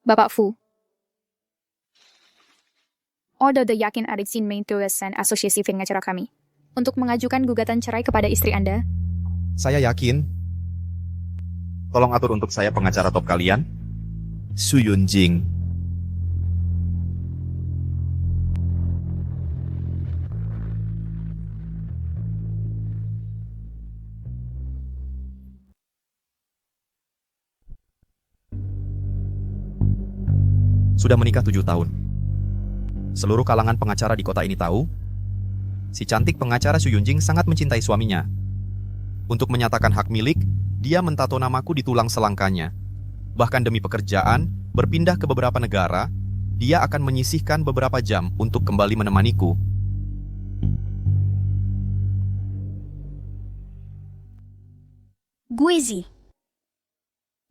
Bapak Fu, order the Yakin Arifin Main Tulisan Asosiasi Pengacara kami untuk mengajukan gugatan cerai kepada istri Anda. Saya yakin. Tolong atur untuk saya pengacara top kalian, Su Yunjing. Sudah menikah 7 tahun. Seluruh kalangan pengacara di kota ini tahu, si cantik pengacara Su Yunjing sangat mencintai suaminya. Untuk menyatakan hak milik, dia mentato namaku di tulang selangkanya. Bahkan demi pekerjaan, berpindah ke beberapa negara, dia akan menyisihkan beberapa jam untuk kembali menemaniku. Guizi.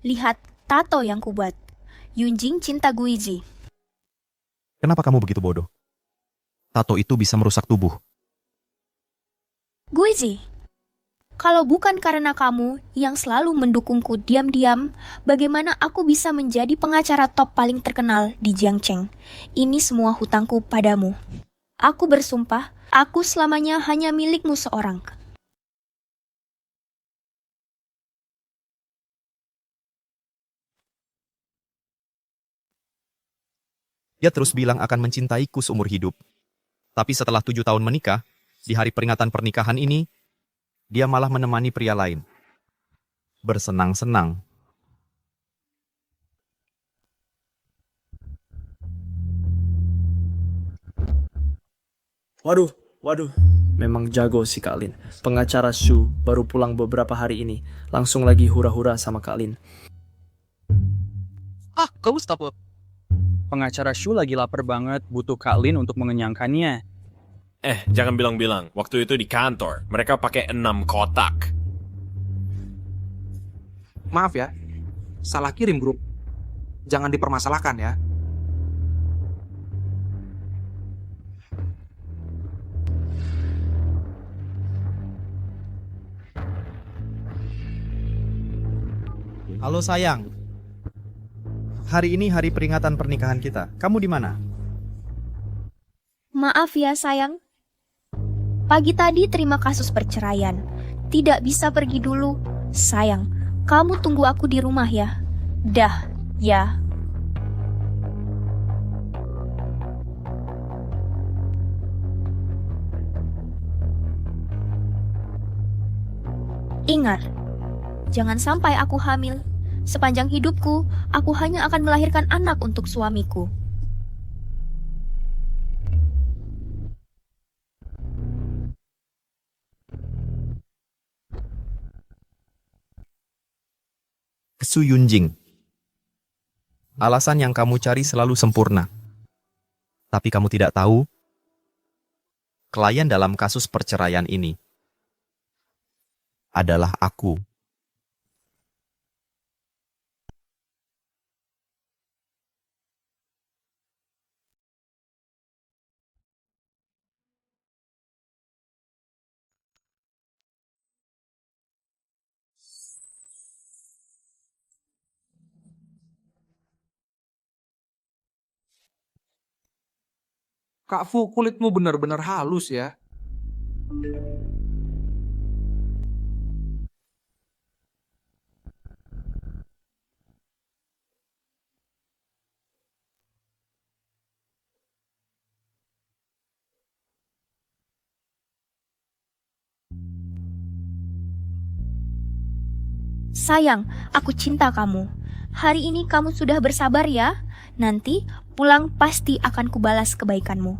Lihat tato yang kubuat. Yunjing cinta Guizi. Kenapa kamu begitu bodoh? Tato itu bisa merusak tubuh. Guizi, kalau bukan karena kamu yang selalu mendukungku diam-diam, bagaimana aku bisa menjadi pengacara top paling terkenal di Jiangcheng? Ini semua hutangku padamu. Aku bersumpah, aku selamanya hanya milikmu seorang. Dia terus bilang akan mencintaiku seumur hidup. Tapi setelah 7 tahun menikah, di hari peringatan pernikahan ini, dia malah menemani pria lain. Bersenang-senang. Waduh, memang jago si Kak Lin. Pengacara Shu baru pulang beberapa hari ini, langsung lagi hura-hura sama Kak Lin. Gustavo. Pengacara Shu lagi lapar banget, butuh Kak Lin untuk mengenyangkannya. Jangan bilang-bilang. Waktu itu di kantor, mereka pakai 6 kotak. Maaf ya, salah kirim grup. Jangan dipermasalahkan ya. Halo sayang. Hari ini hari peringatan pernikahan kita. Kamu di mana? Maaf ya sayang. Pagi tadi terima kasus perceraian. Tidak bisa pergi dulu. Sayang, kamu tunggu aku di rumah ya. Dah, ya. Ingat, jangan sampai aku hamil. Sepanjang hidupku, aku hanya akan melahirkan anak untuk suamiku. Su Yunjing. Alasan yang kamu cari selalu sempurna. Tapi kamu tidak tahu, klien dalam kasus perceraian ini adalah aku. Kak Fu, kulitmu benar-benar halus ya. Sayang, aku cinta kamu. Hari ini kamu sudah bersabar ya. Nanti pulang pasti akan kubalas kebaikanmu.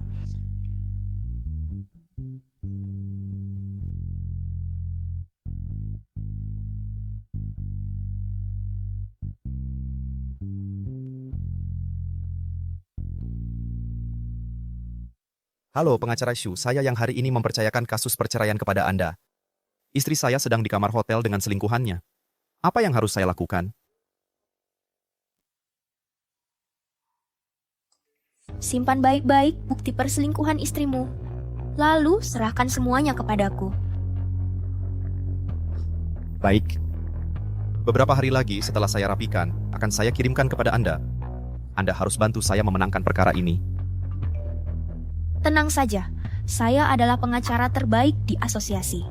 Halo pengacara Shu, saya yang hari ini mempercayakan kasus perceraian kepada Anda. Istri saya sedang di kamar hotel dengan selingkuhannya. Apa yang harus saya lakukan? Simpan baik-baik bukti perselingkuhan istrimu. Lalu serahkan semuanya kepadaku. Baik. Beberapa hari lagi setelah saya rapikan, akan saya kirimkan kepada Anda. Anda harus bantu saya memenangkan perkara ini. Tenang saja, saya adalah pengacara terbaik di asosiasi.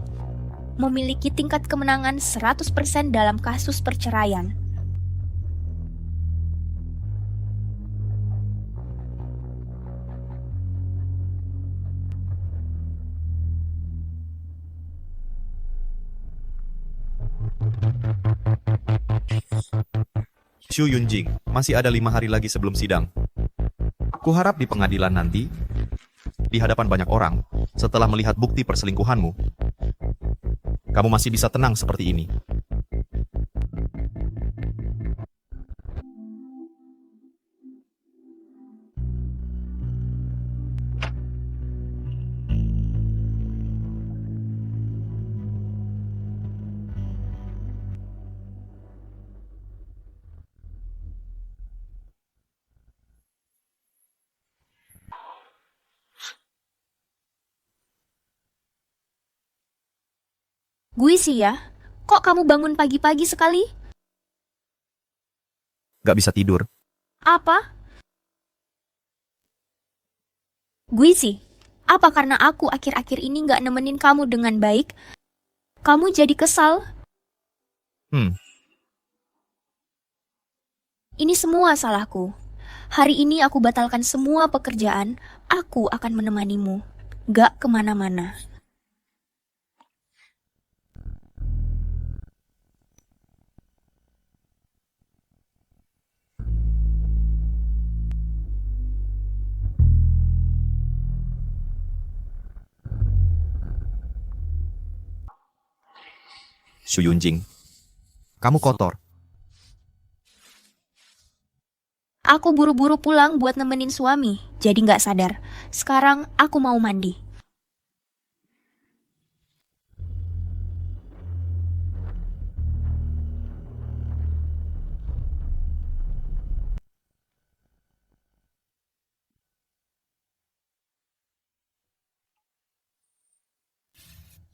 Memiliki tingkat kemenangan 100% dalam kasus perceraian. Xu Yunjing, masih ada 5 hari lagi sebelum sidang. Kuharap di pengadilan nanti, di hadapan banyak orang, setelah melihat bukti perselingkuhanmu, kamu masih bisa tenang seperti ini. Gue sih ya, kok kamu bangun pagi-pagi sekali? Gak bisa tidur. Apa? Gue sih, apa karena aku akhir-akhir ini gak nemenin kamu dengan baik? Kamu jadi kesal? Ini semua salahku. Hari ini aku batalkan semua pekerjaan, aku akan menemanimu. Gak kemana-mana. Xu Yunjing, kamu kotor. Aku buru-buru pulang buat nemenin suami, jadi gak sadar. Sekarang aku mau mandi.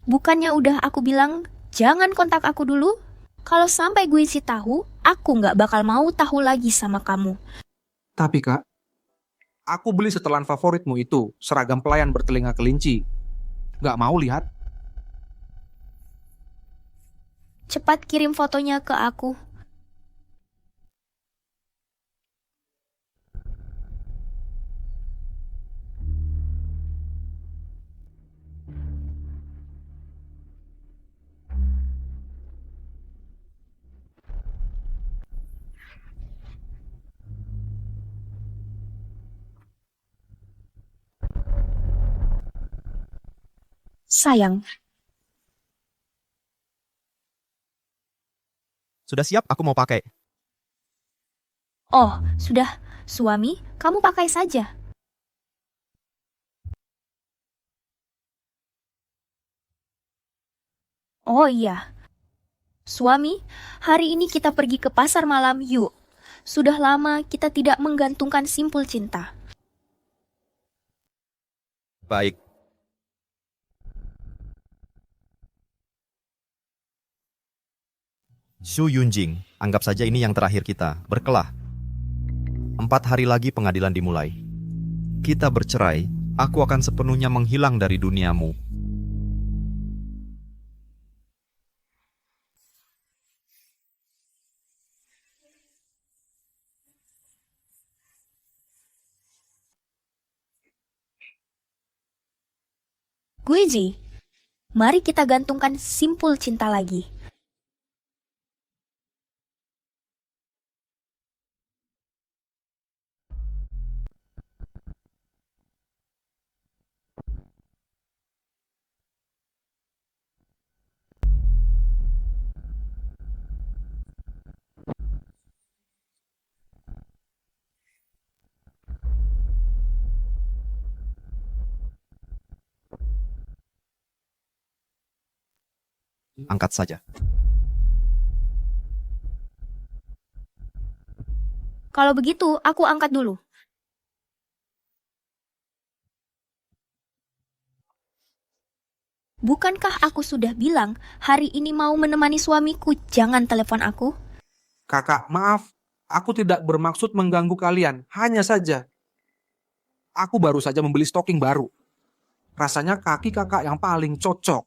Bukannya udah aku bilang, jangan kontak aku dulu? Kalau sampai gue sih tahu, aku gak bakal mau tahu lagi sama kamu. Tapi Kak, aku beli setelan favoritmu itu, seragam pelayan bertelinga kelinci. Gak mau lihat? Cepat kirim fotonya ke aku. Sayang, Sudah siap, aku mau pakai. oh, sudah. Suami, kamu pakai saja. Oh iya. Suami, hari ini kita pergi ke pasar malam yuk. Sudah lama kita tidak menggantungkan simpul cinta. Baik. Xu Yunjing, anggap saja ini yang terakhir kita. Berkelah. 4 hari lagi pengadilan dimulai. Kita bercerai, aku akan sepenuhnya menghilang dari duniamu. Guiji, mari kita gantungkan simpul cinta lagi. Angkat saja. Kalau begitu, aku angkat dulu. Bukankah aku sudah bilang hari ini mau menemani suamiku, jangan telepon aku? Kakak, maaf. Aku tidak bermaksud mengganggu kalian, hanya saja aku baru saja membeli stocking baru. Rasanya kaki kakak yang paling cocok.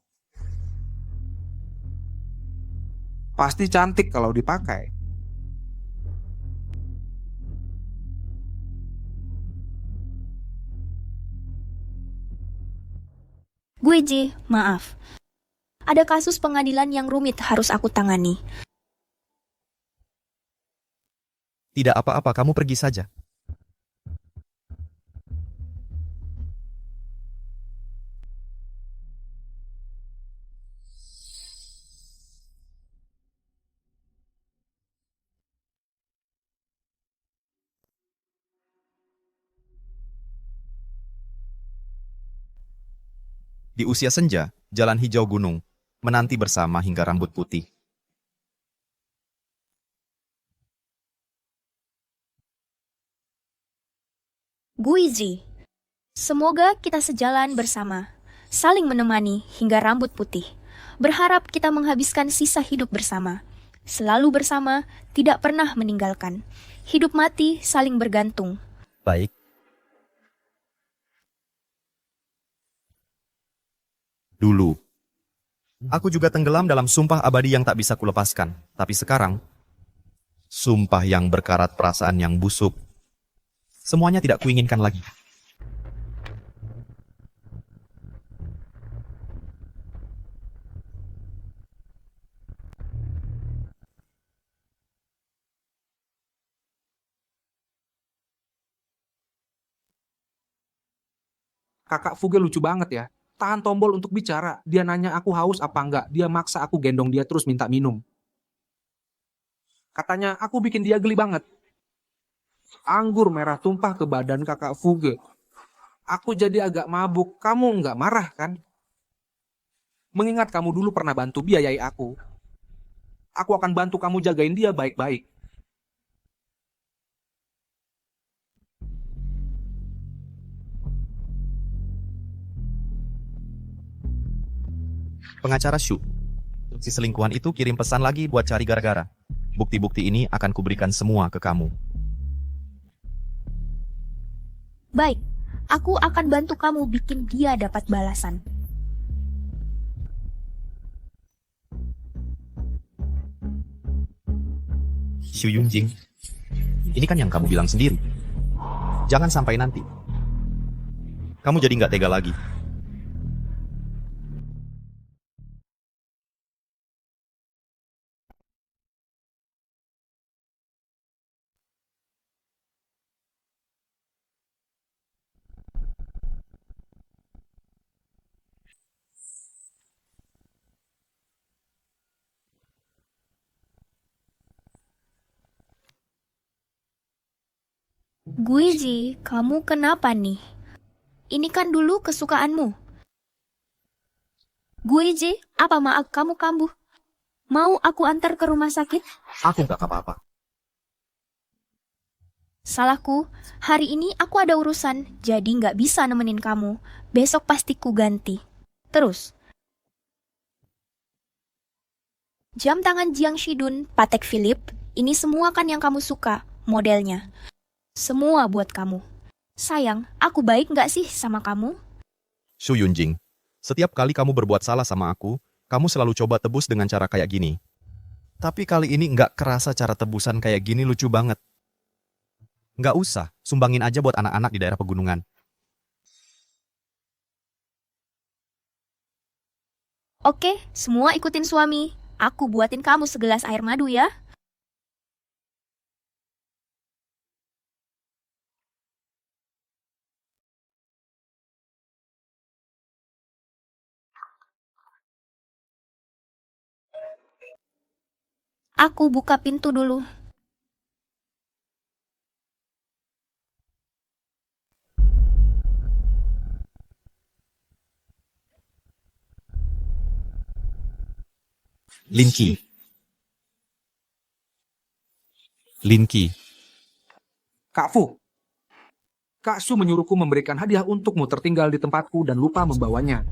Pasti cantik kalau dipakai. Guiji, maaf. Ada kasus pengadilan yang rumit harus aku tangani. Tidak apa-apa, kamu pergi saja. Di usia senja, jalan hijau gunung, menanti bersama hingga rambut putih. Guiji, semoga kita sejalan bersama, saling menemani hingga rambut putih. Berharap kita menghabiskan sisa hidup bersama. Selalu bersama, tidak pernah meninggalkan. Hidup mati saling bergantung. Baik. Dulu, aku juga tenggelam dalam sumpah abadi yang tak bisa kulepaskan. Tapi sekarang, sumpah yang berkarat perasaan yang busuk, semuanya tidak kuinginkan lagi. Kakak Fuge lucu banget ya. Tahan tombol untuk bicara. Dia nanya aku haus apa enggak. Dia maksa aku gendong dia terus minta minum. Katanya aku bikin dia geli banget. Anggur merah tumpah ke badan kakak Fuge. Aku jadi agak mabuk. Kamu enggak marah kan? Mengingat kamu dulu pernah bantu biayai aku. Aku akan bantu kamu jagain dia baik-baik. Pengacara Shu, si selingkuhan itu kirim pesan lagi buat cari gara-gara. Bukti-bukti ini akan kuberikan semua ke kamu. Baik, aku akan bantu kamu bikin dia dapat balasan. Xu Yunjing, ini kan yang kamu bilang sendiri. Jangan sampai nanti kamu jadi nggak tega lagi. Guiji, kamu kenapa nih? Ini kan dulu kesukaanmu. Guiji, apa maaf kamu kambuh? Mau aku antar ke rumah sakit? Aku nggak apa-apa. Salahku, hari ini aku ada urusan, jadi nggak bisa nemenin kamu. Besok pasti ku ganti. Terus, jam tangan Jiang Shidun, Patek Philippe, ini semua kan yang kamu suka, modelnya. Semua buat kamu. Sayang, aku baik nggak sih sama kamu? Xu Yunjing, setiap kali kamu berbuat salah sama aku, kamu selalu coba tebus dengan cara kayak gini. Tapi kali ini nggak kerasa cara tebusan kayak gini lucu banget. Nggak usah, sumbangin aja buat anak-anak di daerah pegunungan. Oke, semua ikutin suami. Aku buatin kamu segelas air madu ya. Aku buka pintu dulu. Linki. Linki. Kak Fu. Kak Su menyuruhku memberikan hadiah untukmu tertinggal di tempatku dan lupa membawanya.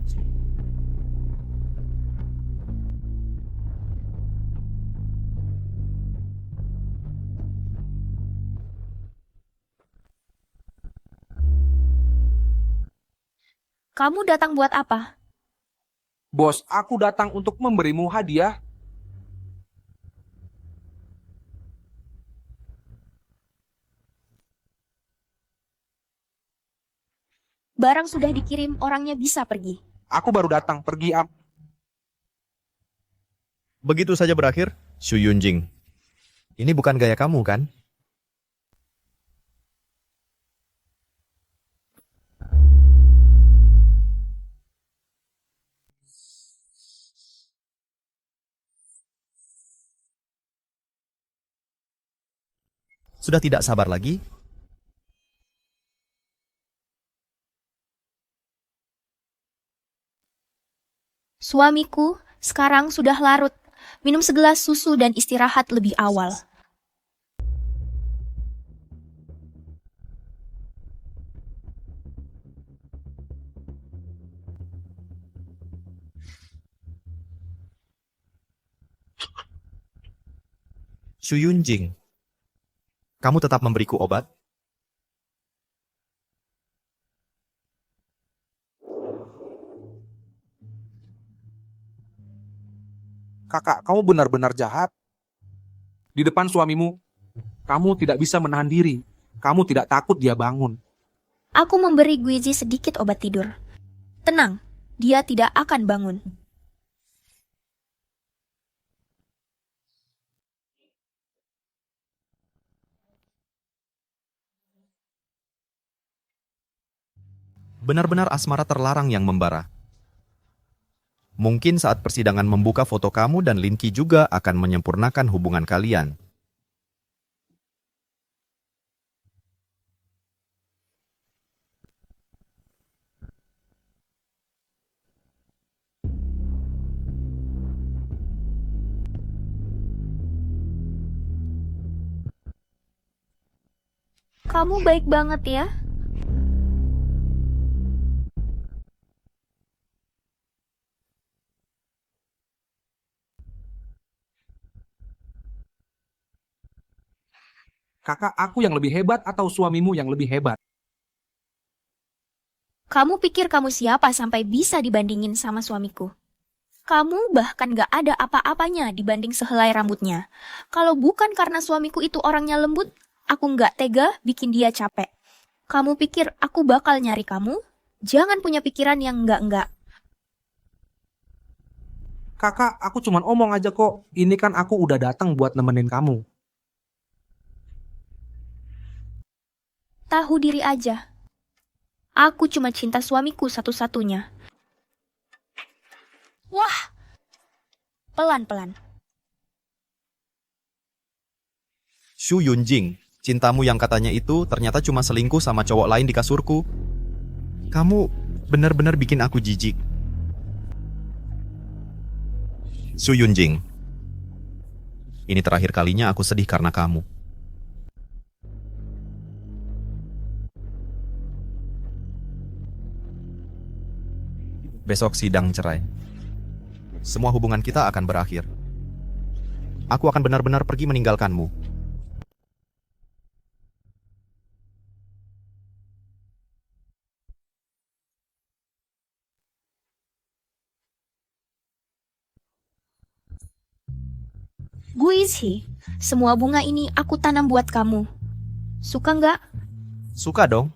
Kamu datang buat apa? Bos, aku datang untuk memberimu hadiah. Barang sudah dikirim, orangnya bisa pergi. Aku baru datang, pergi am. Begitu saja berakhir, Xu Yunjing. Ini bukan gaya kamu, kan? Sudah tidak sabar lagi? Suamiku sekarang sudah larut. Minum segelas susu dan istirahat lebih awal. Xu Yunjing, kamu tetap memberiku obat? Kakak, kamu benar-benar jahat. Di depan suamimu, kamu tidak bisa menahan diri. Kamu tidak takut dia bangun. Aku memberi Guizi sedikit obat tidur. Tenang, dia tidak akan bangun. Benar-benar asmara terlarang yang membara. Mungkin saat persidangan membuka foto kamu dan Linky juga akan menyempurnakan hubungan kalian. Kamu baik banget ya. Kakak, aku yang lebih hebat atau suamimu yang lebih hebat? Kamu pikir kamu siapa sampai bisa dibandingin sama suamiku? Kamu bahkan gak ada apa-apanya dibanding sehelai rambutnya. Kalau bukan karena suamiku itu orangnya lembut, aku gak tega bikin dia capek. Kamu pikir aku bakal nyari kamu? Jangan punya pikiran yang enggak-enggak. Kakak, aku cuman omong aja kok. Ini kan aku udah datang buat nemenin kamu. Tahu diri aja. Aku cuma cinta suamiku satu-satunya. Wah! Pelan-pelan. Xu Yunjing, cintamu yang katanya itu ternyata cuma selingkuh sama cowok lain di kasurku. Kamu benar-benar bikin aku jijik. Xu Yunjing, ini terakhir kalinya aku sedih karena kamu. Besok sidang cerai. Semua hubungan kita akan berakhir. Aku akan benar-benar pergi meninggalkanmu. Guizhi, semua bunga ini aku tanam buat kamu. Suka nggak? Suka dong.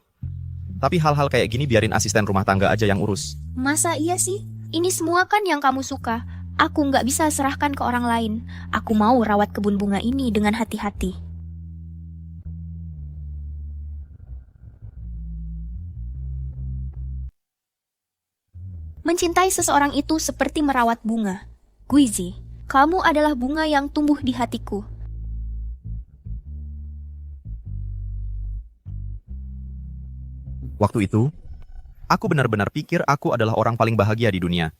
Tapi hal-hal kayak gini biarin asisten rumah tangga aja yang urus. Masa iya sih? Ini semua kan yang kamu suka. Aku nggak bisa serahkan ke orang lain. Aku mau rawat kebun bunga ini dengan hati-hati. Mencintai seseorang itu seperti merawat bunga. Guizi, kamu adalah bunga yang tumbuh di hatiku. Waktu itu, aku benar-benar pikir aku adalah orang paling bahagia di dunia.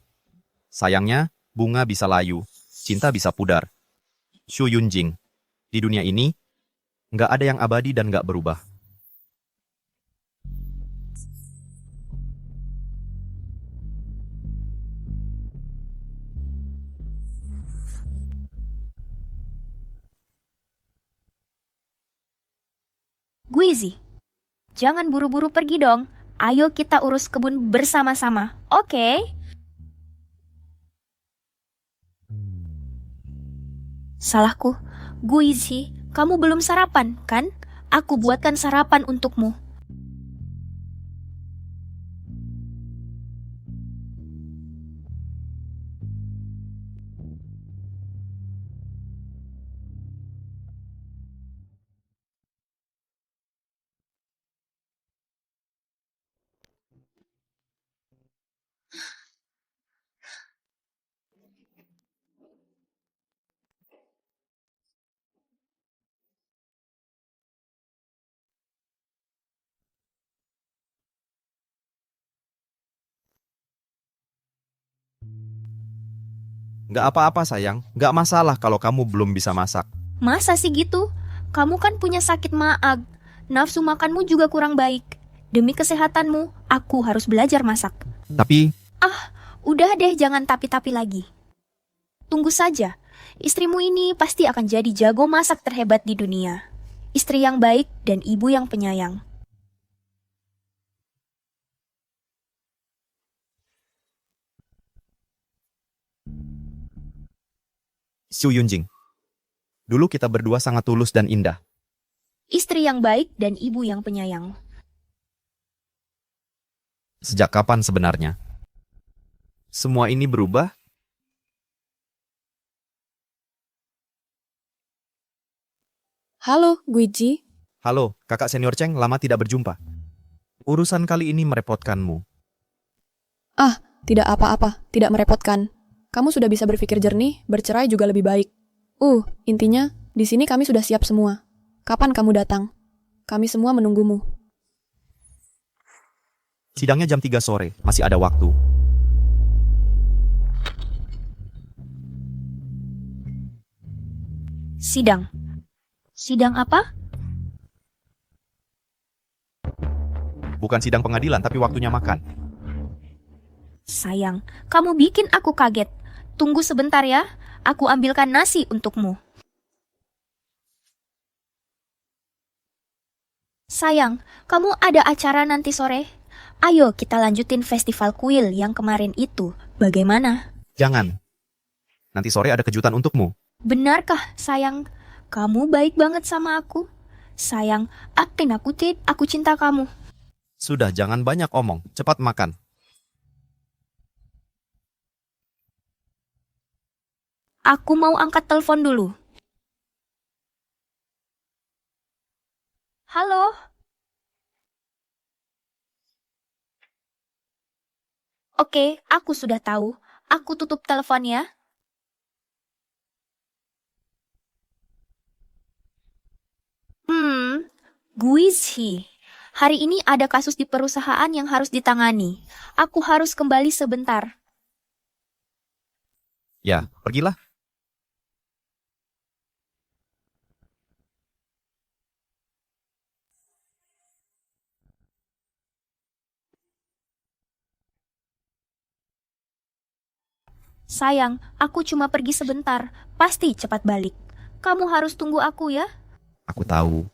Sayangnya, bunga bisa layu, cinta bisa pudar. Xu Yunjing, di dunia ini, nggak ada yang abadi dan nggak berubah. Guizi, jangan buru-buru pergi dong. Ayo kita urus kebun bersama-sama, oke? Salahku, Guizi, kamu belum sarapan, kan? Aku buatkan sarapan untukmu. Nggak apa-apa sayang, nggak masalah kalau kamu belum bisa masak. Masa sih gitu? Kamu kan punya sakit maag. Nafsu makanmu juga kurang baik. Demi kesehatanmu, aku harus belajar masak. Tapi, Udah deh, jangan tapi-tapi lagi. Tunggu saja. Istrimu ini pasti akan jadi jago masak terhebat di dunia. Istri yang baik dan ibu yang penyayang. Xu Yunjing, dulu kita berdua sangat tulus dan indah. Istri yang baik dan ibu yang penyayang. Sejak kapan sebenarnya? Semua ini berubah? Halo, Guiji. Halo, kakak senior Cheng, lama tidak berjumpa. Urusan kali ini merepotkanmu. Tidak apa-apa, tidak merepotkan. Kamu sudah bisa berpikir jernih, bercerai juga lebih baik. Intinya, di sini kami sudah siap semua. Kapan kamu datang? Kami semua menunggumu. Sidangnya jam 3 sore, masih ada waktu. Sidang. Sidang apa? Bukan sidang pengadilan, tapi waktunya makan. Sayang, kamu bikin aku kaget. Tunggu sebentar ya, aku ambilkan nasi untukmu. Sayang, kamu ada acara nanti sore? Ayo kita lanjutin festival kuil yang kemarin itu. Bagaimana? Jangan. Nanti sore ada kejutan untukmu. Benarkah, sayang? Kamu baik banget sama aku. Sayang, aku cinta kamu. Sudah, jangan banyak omong. Cepat makan. Aku mau angkat telepon dulu. Halo? Oke, aku sudah tahu. Aku tutup telepon ya. Guizhi. Hari ini ada kasus di perusahaan yang harus ditangani. Aku harus kembali sebentar. Ya, pergilah. Sayang, aku cuma pergi sebentar. Pasti cepat balik. Kamu harus tunggu aku ya. Aku tahu.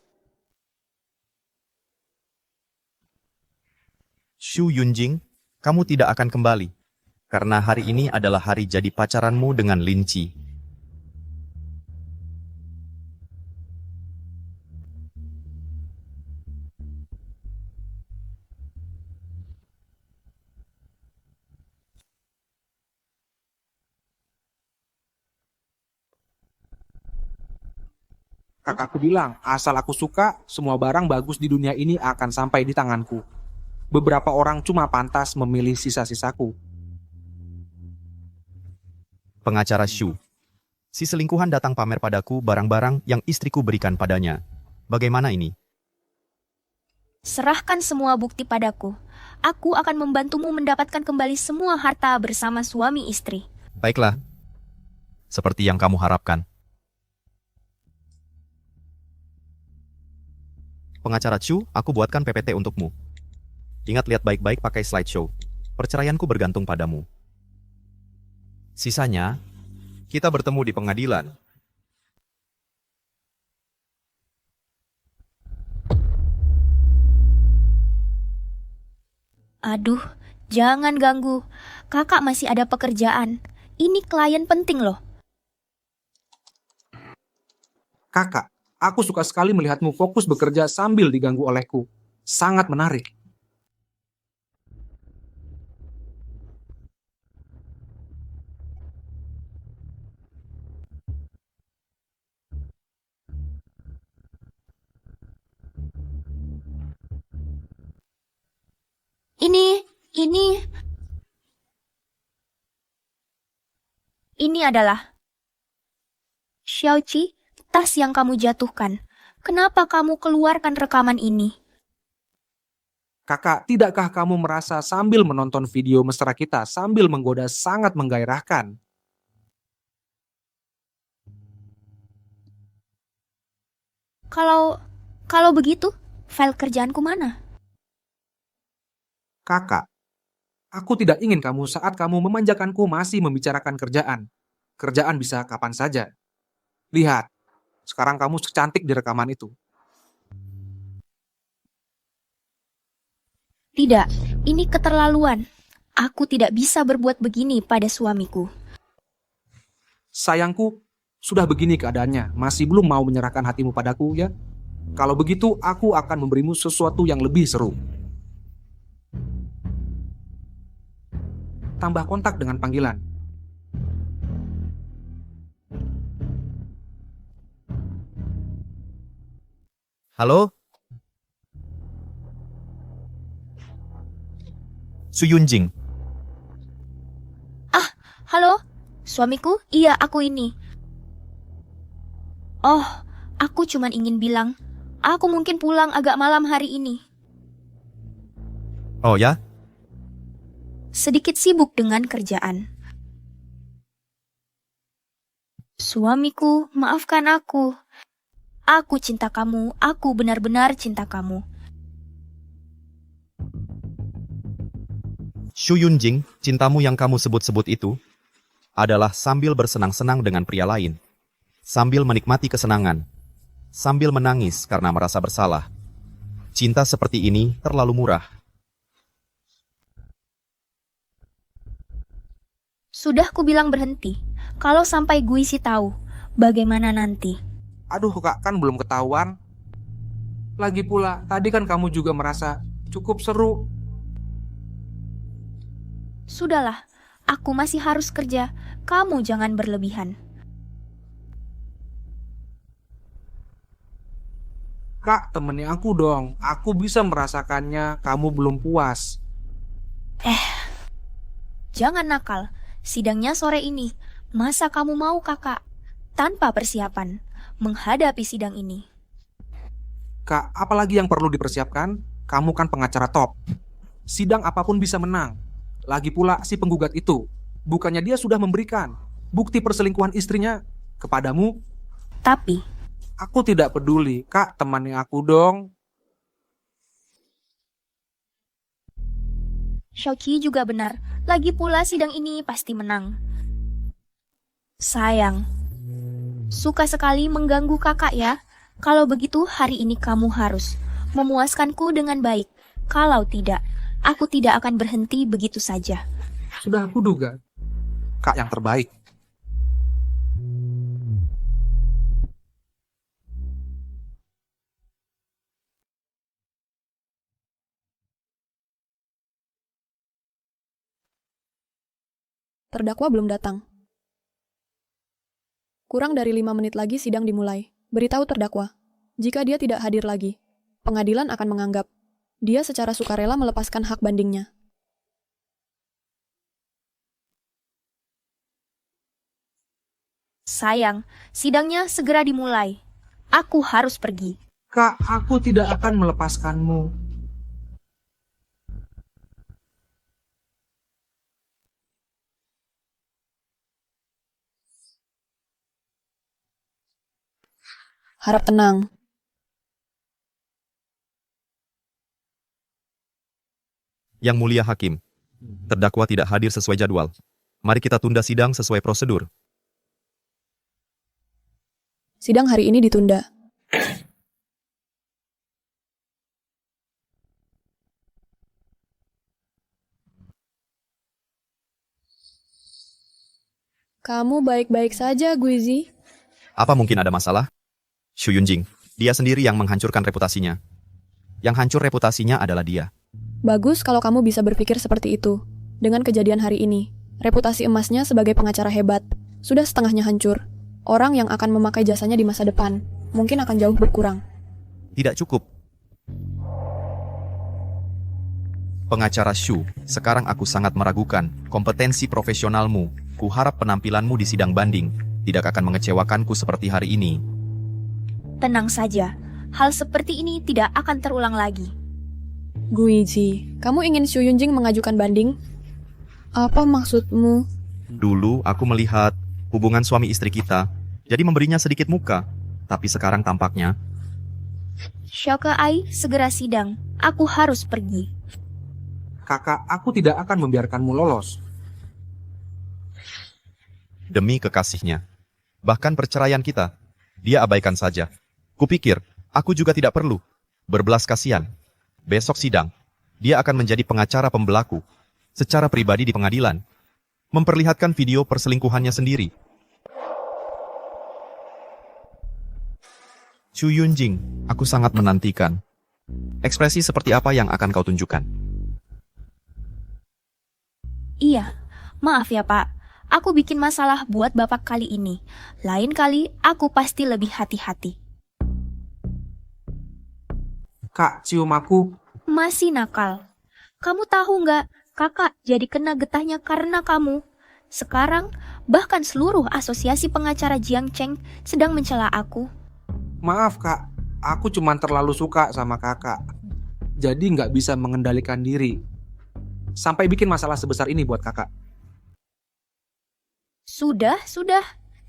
Xu Yunjing, kamu tidak akan kembali. Karena hari ini adalah hari jadi pacaranmu dengan Lin Qi. Kakakku bilang, asal aku suka, semua barang bagus di dunia ini akan sampai di tanganku. Beberapa orang cuma pantas memilih sisa-sisaku. Pengacara Xu. Si selingkuhan datang pamer padaku barang-barang yang istriku berikan padanya. Bagaimana ini? Serahkan semua bukti padaku. Aku akan membantumu mendapatkan kembali semua harta bersama suami istri. Baiklah. Seperti yang kamu harapkan. Pengacara Chu, aku buatkan PPT untukmu. Ingat lihat baik-baik pakai slideshow. Perceraianku bergantung padamu. Sisanya, kita bertemu di pengadilan. Aduh, jangan ganggu. Kakak masih ada pekerjaan. Ini klien penting loh. Kakak, aku suka sekali melihatmu fokus bekerja sambil diganggu olehku. Sangat menarik. Ini, ini adalah Xiaoqi, tas yang kamu jatuhkan. Kenapa kamu keluarkan rekaman ini? Kakak, tidakkah kamu merasa sambil menonton video mesra kita sambil menggoda sangat menggairahkan? Kalau begitu, file kerjaanku mana? Kakak, aku tidak ingin kamu saat kamu memanjakanku masih membicarakan kerjaan. Kerjaan bisa kapan saja. Lihat, sekarang kamu secantik di rekaman itu. Tidak, ini keterlaluan. Aku tidak bisa berbuat begini pada suamiku. Sayangku, sudah begini keadaannya, masih belum mau menyerahkan hatimu padaku ya? Kalau begitu, aku akan memberimu sesuatu yang lebih seru. Tambah kontak dengan panggilan. Halo? Su Yunjing, Halo, suamiku? Iya, aku ini. Oh, aku cuman ingin bilang, aku mungkin pulang agak malam hari ini. oh ya? Sedikit sibuk dengan kerjaan. Suamiku, maafkan aku. Aku cinta kamu, aku benar-benar cinta kamu. Su Yunjing, cintamu yang kamu sebut-sebut itu adalah sambil bersenang-senang dengan pria lain, sambil menikmati kesenangan, sambil menangis karena merasa bersalah. Cinta seperti ini terlalu murah. Sudah ku bilang berhenti. Kalau sampai Guisi tahu, bagaimana nanti? Aduh kak, kan belum ketahuan. Lagi pula, tadi kan kamu juga merasa cukup seru. Sudahlah, aku masih harus kerja. Kamu jangan berlebihan. Kak, temani aku dong. Aku bisa merasakannya, kamu belum puas. Jangan nakal. Sidangnya sore ini. Masa kamu mau kakak? Tanpa persiapan. Menghadapi sidang ini. Kak, apalagi yang perlu dipersiapkan? Kamu kan pengacara top. Sidang apapun bisa menang. Lagi pula si penggugat itu, bukannya dia sudah memberikan bukti perselingkuhan istrinya kepadamu? Tapi, Aku tidak peduli. Kak, temani aku dong. Shoki juga benar. Lagi pula sidang ini pasti menang. Sayang, suka sekali mengganggu kakak ya. Kalau begitu hari ini kamu harus memuaskanku dengan baik. Kalau tidak, aku tidak akan berhenti begitu saja. Sudah aku duga. Kak yang terbaik. Terdakwa belum datang. Kurang dari 5 menit lagi sidang dimulai. Beritahu terdakwa, jika dia tidak hadir lagi, pengadilan akan menganggap dia secara sukarela melepaskan hak bandingnya. Sayang, sidangnya segera dimulai. Aku harus pergi. Kak, aku tidak akan melepaskanmu. Harap tenang. Yang mulia hakim, terdakwa tidak hadir sesuai jadwal. Mari kita tunda sidang sesuai prosedur. Sidang hari ini ditunda. Kamu baik-baik saja, Guizi. Apa mungkin ada masalah? Xu Yunjing, dia sendiri yang menghancurkan reputasinya. Yang hancur reputasinya adalah dia. Bagus kalau kamu bisa berpikir seperti itu. Dengan kejadian hari ini, reputasi emasnya sebagai pengacara hebat sudah setengahnya hancur. Orang yang akan memakai jasanya di masa depan mungkin akan jauh berkurang. Tidak cukup. Pengacara Xu, sekarang aku sangat meragukan kompetensi profesionalmu. Kuharap penampilanmu di sidang banding tidak akan mengecewakanku seperti hari ini. Tenang saja, hal seperti ini tidak akan terulang lagi. Guizi, kamu ingin Xu Yunjing mengajukan banding? Apa maksudmu? Dulu aku melihat hubungan suami istri kita, jadi memberinya sedikit muka. Tapi sekarang tampaknya Xiaoke Ai, segera sidang. Aku harus pergi. Kakak, aku tidak akan membiarkanmu lolos. demi kekasihnya. Bahkan perceraian kita, dia abaikan saja. Kupikir, aku juga tidak perlu berbelas kasihan. Besok sidang, dia akan menjadi pengacara pembelaku secara pribadi di pengadilan, memperlihatkan video perselingkuhannya sendiri. Xu Yunjing, aku sangat menantikan. Ekspresi seperti apa yang akan kau tunjukkan? Iya, maaf ya Pak. Aku bikin masalah buat Bapak kali ini. Lain kali, aku pasti lebih hati-hati. Kak, cium aku. Masih nakal. Kamu tahu nggak, kakak jadi kena getahnya karena kamu. Sekarang, bahkan seluruh asosiasi pengacara Jiang Cheng sedang mencela aku. Maaf kak, aku cuma terlalu suka sama kakak. Jadi nggak bisa mengendalikan diri. Sampai bikin masalah sebesar ini buat kakak. Sudah.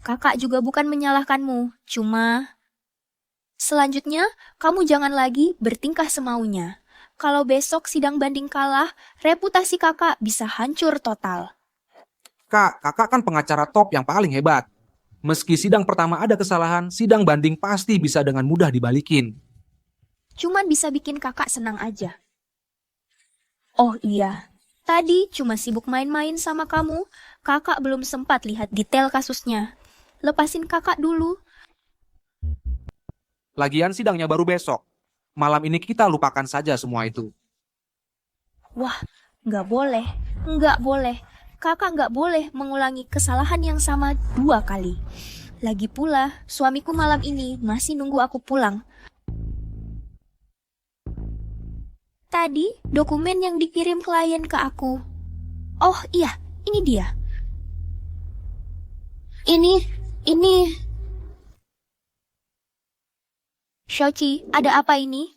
Kakak juga bukan menyalahkanmu. Cuma, selanjutnya kamu jangan lagi bertingkah semaunya. Kalau besok sidang banding kalah, reputasi kakak bisa hancur total. Kak, kakak kan pengacara top yang paling hebat. Meski sidang pertama ada kesalahan, sidang banding pasti bisa dengan mudah dibalikin. Cuman bisa bikin kakak senang aja. Oh iya, tadi cuma sibuk main-main sama kamu. Kakak belum sempat lihat detail kasusnya. Lepasin kakak dulu. Lagian sidangnya baru besok. Malam ini kita lupakan saja semua itu. Wah, nggak boleh. Nggak boleh. Kakak nggak boleh mengulangi kesalahan yang sama 2 kali. Lagi pula, suamiku malam ini masih nunggu aku pulang. Tadi, dokumen yang dikirim klien ke aku. Oh iya, ini dia. Ini... Xiaoqi, ada apa ini?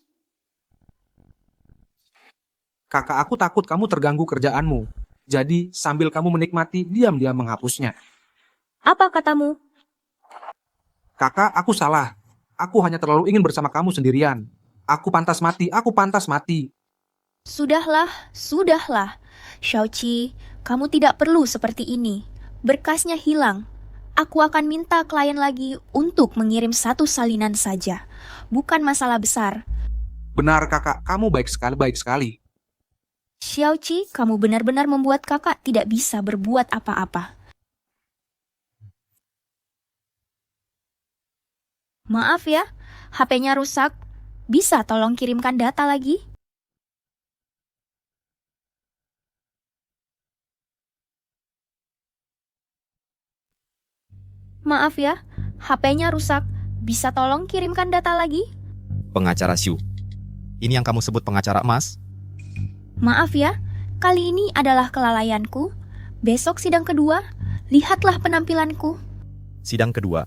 Kakak aku takut kamu terganggu kerjaanmu. Jadi, sambil kamu menikmati, diam-diam menghapusnya. Apa katamu? Kakak, aku salah. Aku hanya terlalu ingin bersama kamu sendirian. Aku pantas mati. Sudahlah. Xiaoqi, kamu tidak perlu seperti ini. Berkasnya hilang. Aku akan minta klien lagi untuk mengirim 1 salinan saja. Bukan masalah besar. Benar kakak, kamu baik sekali. Xiaoqi, kamu benar-benar membuat kakak tidak bisa berbuat apa-apa. Maaf ya, HP-nya rusak. Bisa tolong kirimkan data lagi? Maaf ya, HP-nya rusak. Bisa tolong kirimkan data lagi? Pengacara Xu, ini yang kamu sebut pengacara emas? Maaf ya, kali ini adalah kelalaianku. Besok sidang kedua, lihatlah penampilanku. Sidang kedua.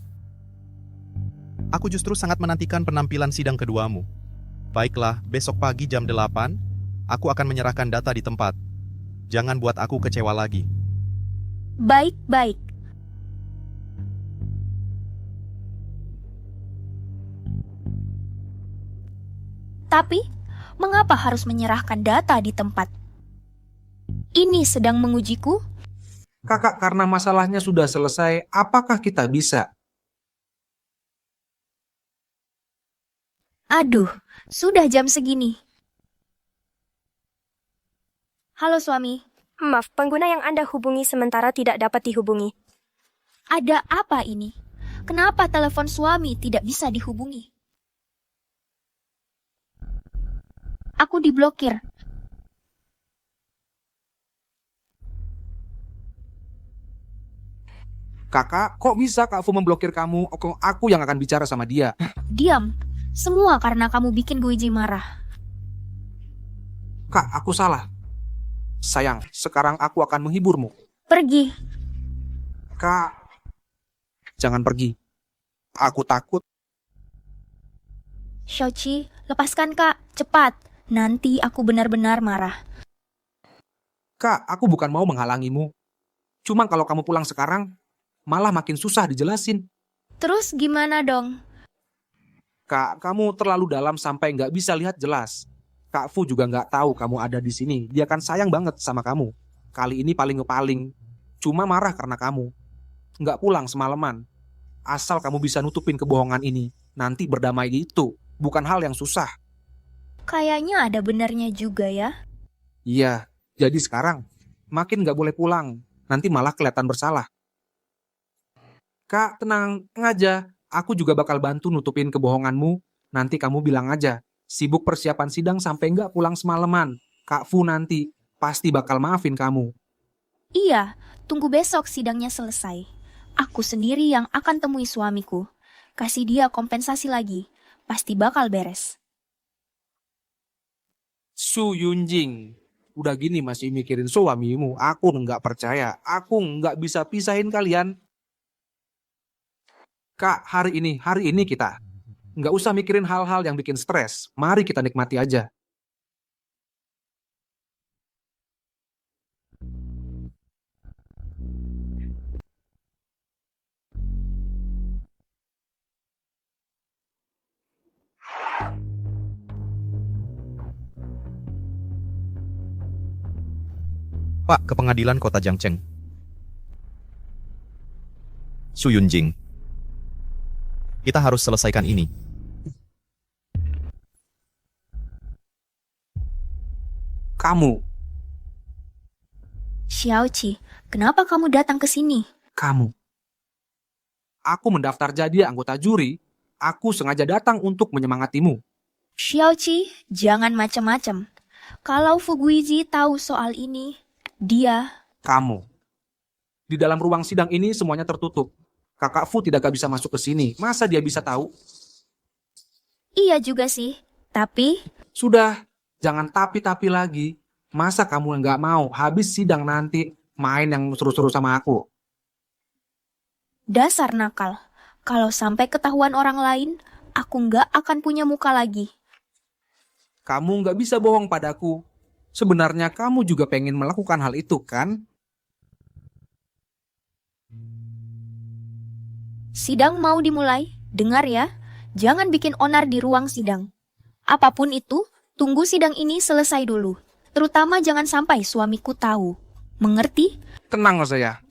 Aku justru sangat menantikan penampilan sidang keduamu. Baiklah, besok pagi jam 8, aku akan menyerahkan data di tempat. Jangan buat aku kecewa lagi. Baik. Tapi, mengapa harus menyerahkan data di tempat? Ini sedang mengujiku? Kakak, karena masalahnya sudah selesai, apakah kita bisa? Aduh, sudah jam segini. Halo suami. Maaf, pengguna yang Anda hubungi sementara tidak dapat dihubungi. Ada apa ini? Kenapa telepon suami tidak bisa dihubungi? Aku diblokir. Kakak, kok bisa Kak Fu memblokir kamu? Aku yang akan bicara sama dia. Diam. Semua karena kamu bikin Guiji marah. Kak, aku salah. Sayang, sekarang aku akan menghiburmu. Pergi. Kak, jangan pergi. Aku takut. Xiaoqi, lepaskan kak. Cepat. Nanti aku benar-benar marah. Kak, aku bukan mau menghalangimu. Cuma kalau kamu pulang sekarang, malah makin susah dijelasin. Terus gimana dong? Kak, kamu terlalu dalam sampai nggak bisa lihat jelas. Kak Fu juga nggak tahu kamu ada di sini. Dia kan sayang banget sama kamu. Kali ini paling cuma marah karena kamu. Nggak pulang semalaman. Asal kamu bisa nutupin kebohongan ini. Nanti berdamai itu. Bukan hal yang susah. Kayaknya ada benarnya juga ya. Iya, jadi sekarang makin nggak boleh pulang. Nanti malah kelihatan bersalah. Kak, tenang aja. Aku juga bakal bantu nutupin kebohonganmu. Nanti kamu bilang aja. Sibuk persiapan sidang sampai nggak pulang semalaman. Kak Fu nanti pasti bakal maafin kamu. Iya, tunggu besok sidangnya selesai. Aku sendiri yang akan temui suamiku. Kasih dia kompensasi lagi. Pasti bakal beres. Su Yunjing, udah gini masih mikirin suamimu. Aku nggak percaya. Aku nggak bisa pisahin kalian. Kak, hari ini kita. Nggak usah mikirin hal-hal yang bikin stres. Mari kita nikmati aja. Pak, ke pengadilan kota Jiangcheng. Su Yunjing. Kita harus selesaikan ini. Kamu, Xiaoqi, kenapa kamu datang ke sini? kamu. Aku mendaftar jadi anggota juri. Aku sengaja datang untuk menyemangatimu. Xiaoqi, jangan macam-macam. Kalau Fuguizi tahu soal ini, dia... Kamu. Di dalam ruang sidang ini semuanya tertutup. Kakak Fu tidak bisa masuk ke sini. Masa dia bisa tahu? Iya juga sih, tapi... Sudah, jangan tapi-tapi lagi. Masa kamu nggak mau habis sidang nanti main yang seru-seru sama aku? Dasar nakal. Kalau sampai ketahuan orang lain, aku nggak akan punya muka lagi. Kamu nggak bisa bohong padaku. Sebenarnya kamu juga pengen melakukan hal itu, kan? Sidang mau dimulai. Dengar ya, jangan bikin onar di ruang sidang. Apapun itu, tunggu sidang ini selesai dulu. Terutama jangan sampai suamiku tahu. Mengerti? Tenang saya.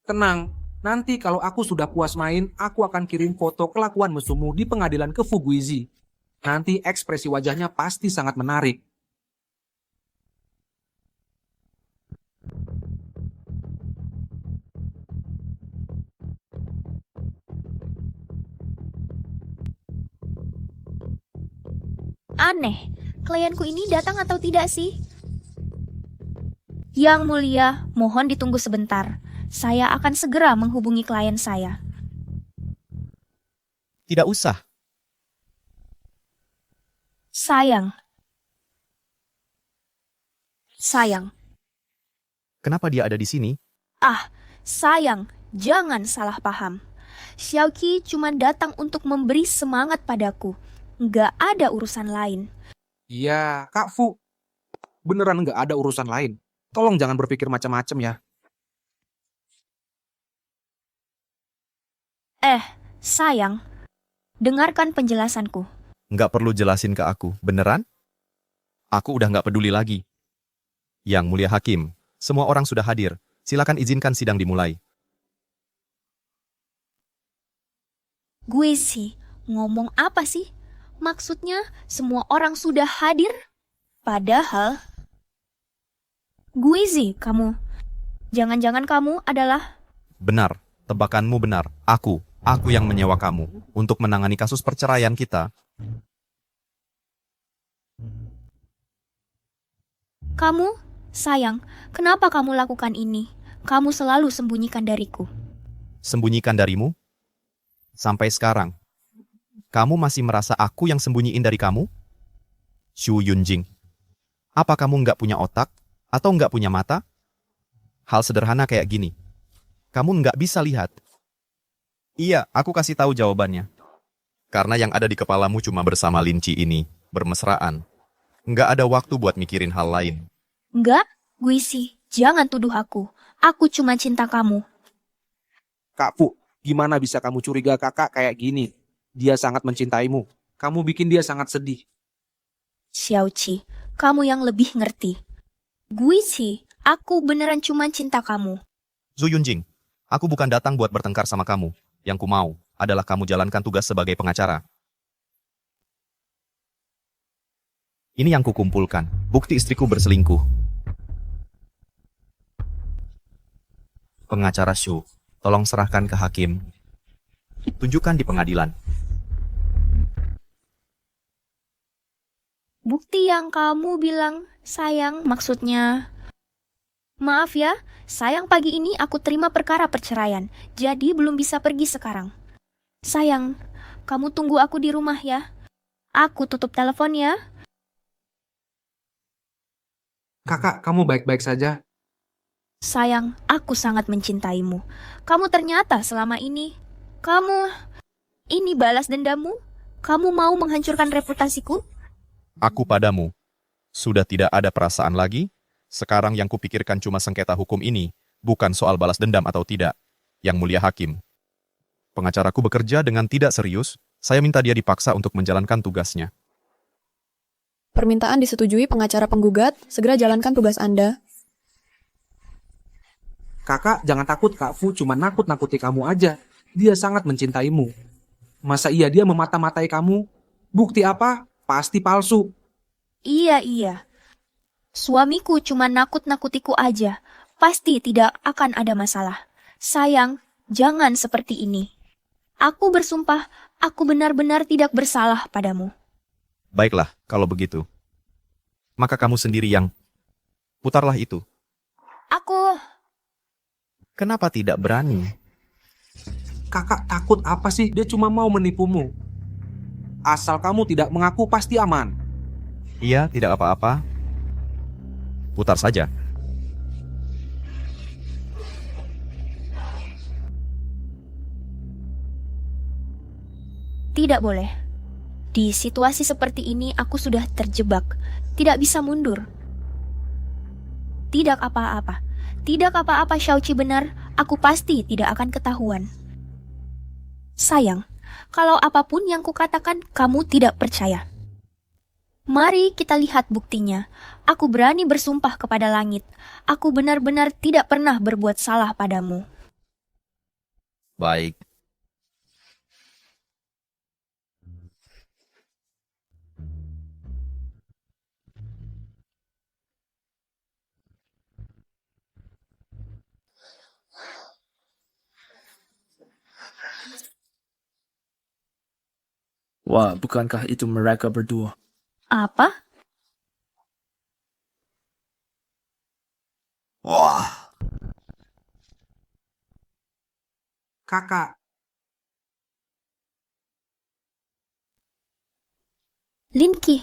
Tenang, nanti kalau aku sudah puas main, aku akan kirim foto kelakuan musuhmu di pengadilan ke Fuguizi. Nanti ekspresi wajahnya pasti sangat menarik. Aneh, klienku ini datang atau tidak sih? Yang mulia, mohon ditunggu sebentar. Saya akan segera menghubungi klien saya. Tidak usah. Sayang. Kenapa dia ada di sini? Sayang, jangan salah paham. Xiaoqi cuma datang untuk memberi semangat padaku. Nggak ada urusan lain. Iya, Kak Fu. Beneran nggak ada urusan lain. Tolong jangan berpikir macam-macam ya. Sayang, dengarkan penjelasanku. Nggak perlu jelasin ke aku. Beneran? Aku udah nggak peduli lagi. Yang mulia hakim, semua orang sudah hadir. Silakan izinkan sidang dimulai. Gue sih, ngomong apa sih? Maksudnya semua orang sudah hadir? Padahal Guizi, kamu. Jangan-jangan kamu adalah... Benar, tebakanmu benar. Aku yang menyewa kamu untuk menangani kasus perceraian kita. Kamu? Sayang, kenapa kamu lakukan ini? Kamu selalu sembunyikan dariku. Sembunyikan darimu? Sampai sekarang, kamu masih merasa aku yang sembunyiin dari kamu? Shu Yunjing, apa kamu nggak punya otak atau nggak punya mata? Hal sederhana kayak gini, kamu nggak bisa lihat. Iya, aku kasih tahu jawabannya. Karena yang ada di kepalamu cuma bersama Linci ini, bermesraan. Nggak ada waktu buat mikirin hal lain. Enggak, Guisi, jangan tuduh aku. Aku cuma cinta kamu. Kak Fu, gimana bisa kamu curiga kakak kayak gini? Dia sangat mencintaimu. Kamu bikin dia sangat sedih. Xiaoqi, kamu yang lebih ngerti. Guisi, aku beneran cuma cinta kamu. Zhu Yunjing, aku bukan datang buat bertengkar sama kamu. Yang ku mau adalah kamu jalankan tugas sebagai pengacara. Ini yang kukumpulkan, bukti istriku berselingkuh. Pengacara Shu, tolong serahkan ke hakim. Tunjukkan di pengadilan. Bukti yang kamu bilang, sayang, maksudnya... Maaf ya, sayang pagi ini aku terima perkara perceraian, jadi belum bisa pergi sekarang. Sayang, kamu tunggu aku di rumah ya. Aku tutup telepon ya. Kakak, kamu baik-baik saja. Sayang, aku sangat mencintaimu. Kamu ternyata selama ini... Ini balas dendammu? Kamu mau menghancurkan reputasiku? Aku padamu. Sudah tidak ada perasaan lagi? Sekarang yang kupikirkan cuma sengketa hukum ini, bukan soal balas dendam atau tidak. Yang mulia hakim. Pengacaraku bekerja dengan tidak serius, saya minta dia dipaksa untuk menjalankan tugasnya. Permintaan disetujui pengacara penggugat, segera jalankan tugas Anda. Kakak, jangan takut Kak Fu cuma nakut-nakuti kamu aja. Dia sangat mencintaimu. Masa iya dia memata-matai kamu? Bukti apa? Pasti palsu. Iya. Suamiku cuma nakut-nakutiku aja. Pasti tidak akan ada masalah. Sayang, jangan seperti ini. Aku bersumpah, aku benar-benar tidak bersalah padamu. Baiklah, kalau begitu. Maka kamu sendiri yang... Putarlah itu. Aku... Kenapa tidak berani? Kakak takut apa sih? Dia cuma mau menipumu. Asal kamu tidak mengaku pasti aman. Iya, tidak apa-apa. Putar saja. Tidak boleh. Di situasi seperti ini aku sudah terjebak. Tidak bisa mundur. Tidak apa-apa. Tidak apa-apa, Xiaoqi benar. Aku pasti tidak akan ketahuan. Sayang, kalau apapun yang kukatakan kamu tidak percaya. Mari kita lihat buktinya. Aku berani bersumpah kepada langit. Aku benar-benar tidak pernah berbuat salah padamu. Baik. Wah, bukankah itu mereka berdua? Apa? Wah, Kakak, Linki,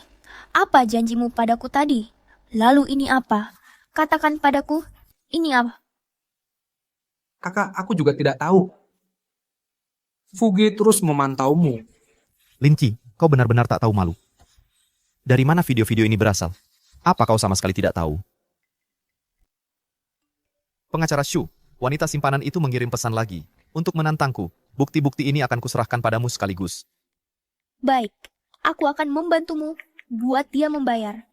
apa janjimu padaku tadi? Lalu ini apa? Katakan padaku, ini apa? kakak, aku juga tidak tahu. Fugi terus memantaumu. Linci, kau benar-benar tak tahu malu. Dari mana video-video ini berasal? Apa kau sama sekali tidak tahu? Pengacara Shu, wanita simpanan itu mengirim pesan lagi. Untuk menantangku, bukti-bukti ini akan kuserahkan padamu sekaligus. Baik, aku akan membantumu buat dia membayar.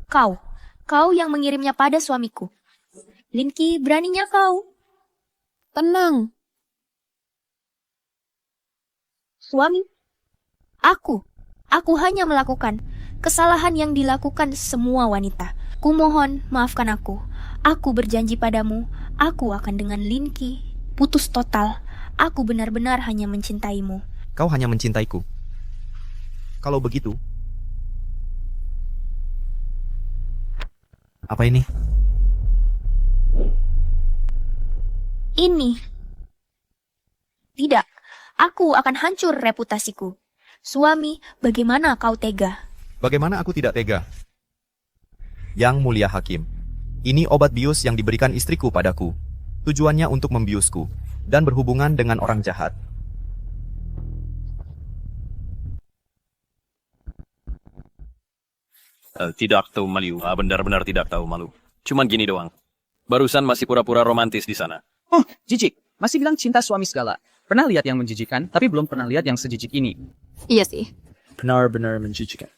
Kau yang mengirimnya pada suamiku. Linki, beraninya kau. Tenang, Suami, aku hanya melakukan. kesalahan yang dilakukan semua wanita. Kumohon, maafkan aku. Aku berjanji padamu, aku akan dengan Linky putus total. Aku benar-benar hanya mencintaimu. Kau hanya mencintaiku. Kalau begitu, apa ini? Ini. Tidak, aku akan hancur reputasiku. Suami, bagaimana kau tega? Bagaimana aku tidak tega? Yang mulia hakim, ini obat bius yang diberikan istriku padaku. Tujuannya untuk membiusku dan berhubungan dengan orang jahat. Tidak tahu malu, benar-benar tidak tahu malu. Cuman gini doang. Barusan masih pura-pura romantis di sana. Oh, jijik. Masih bilang cinta suami segala. Pernah lihat yang menjijikan, tapi belum pernah lihat yang sejijik ini. Iya sih. Benar-benar menjijikan.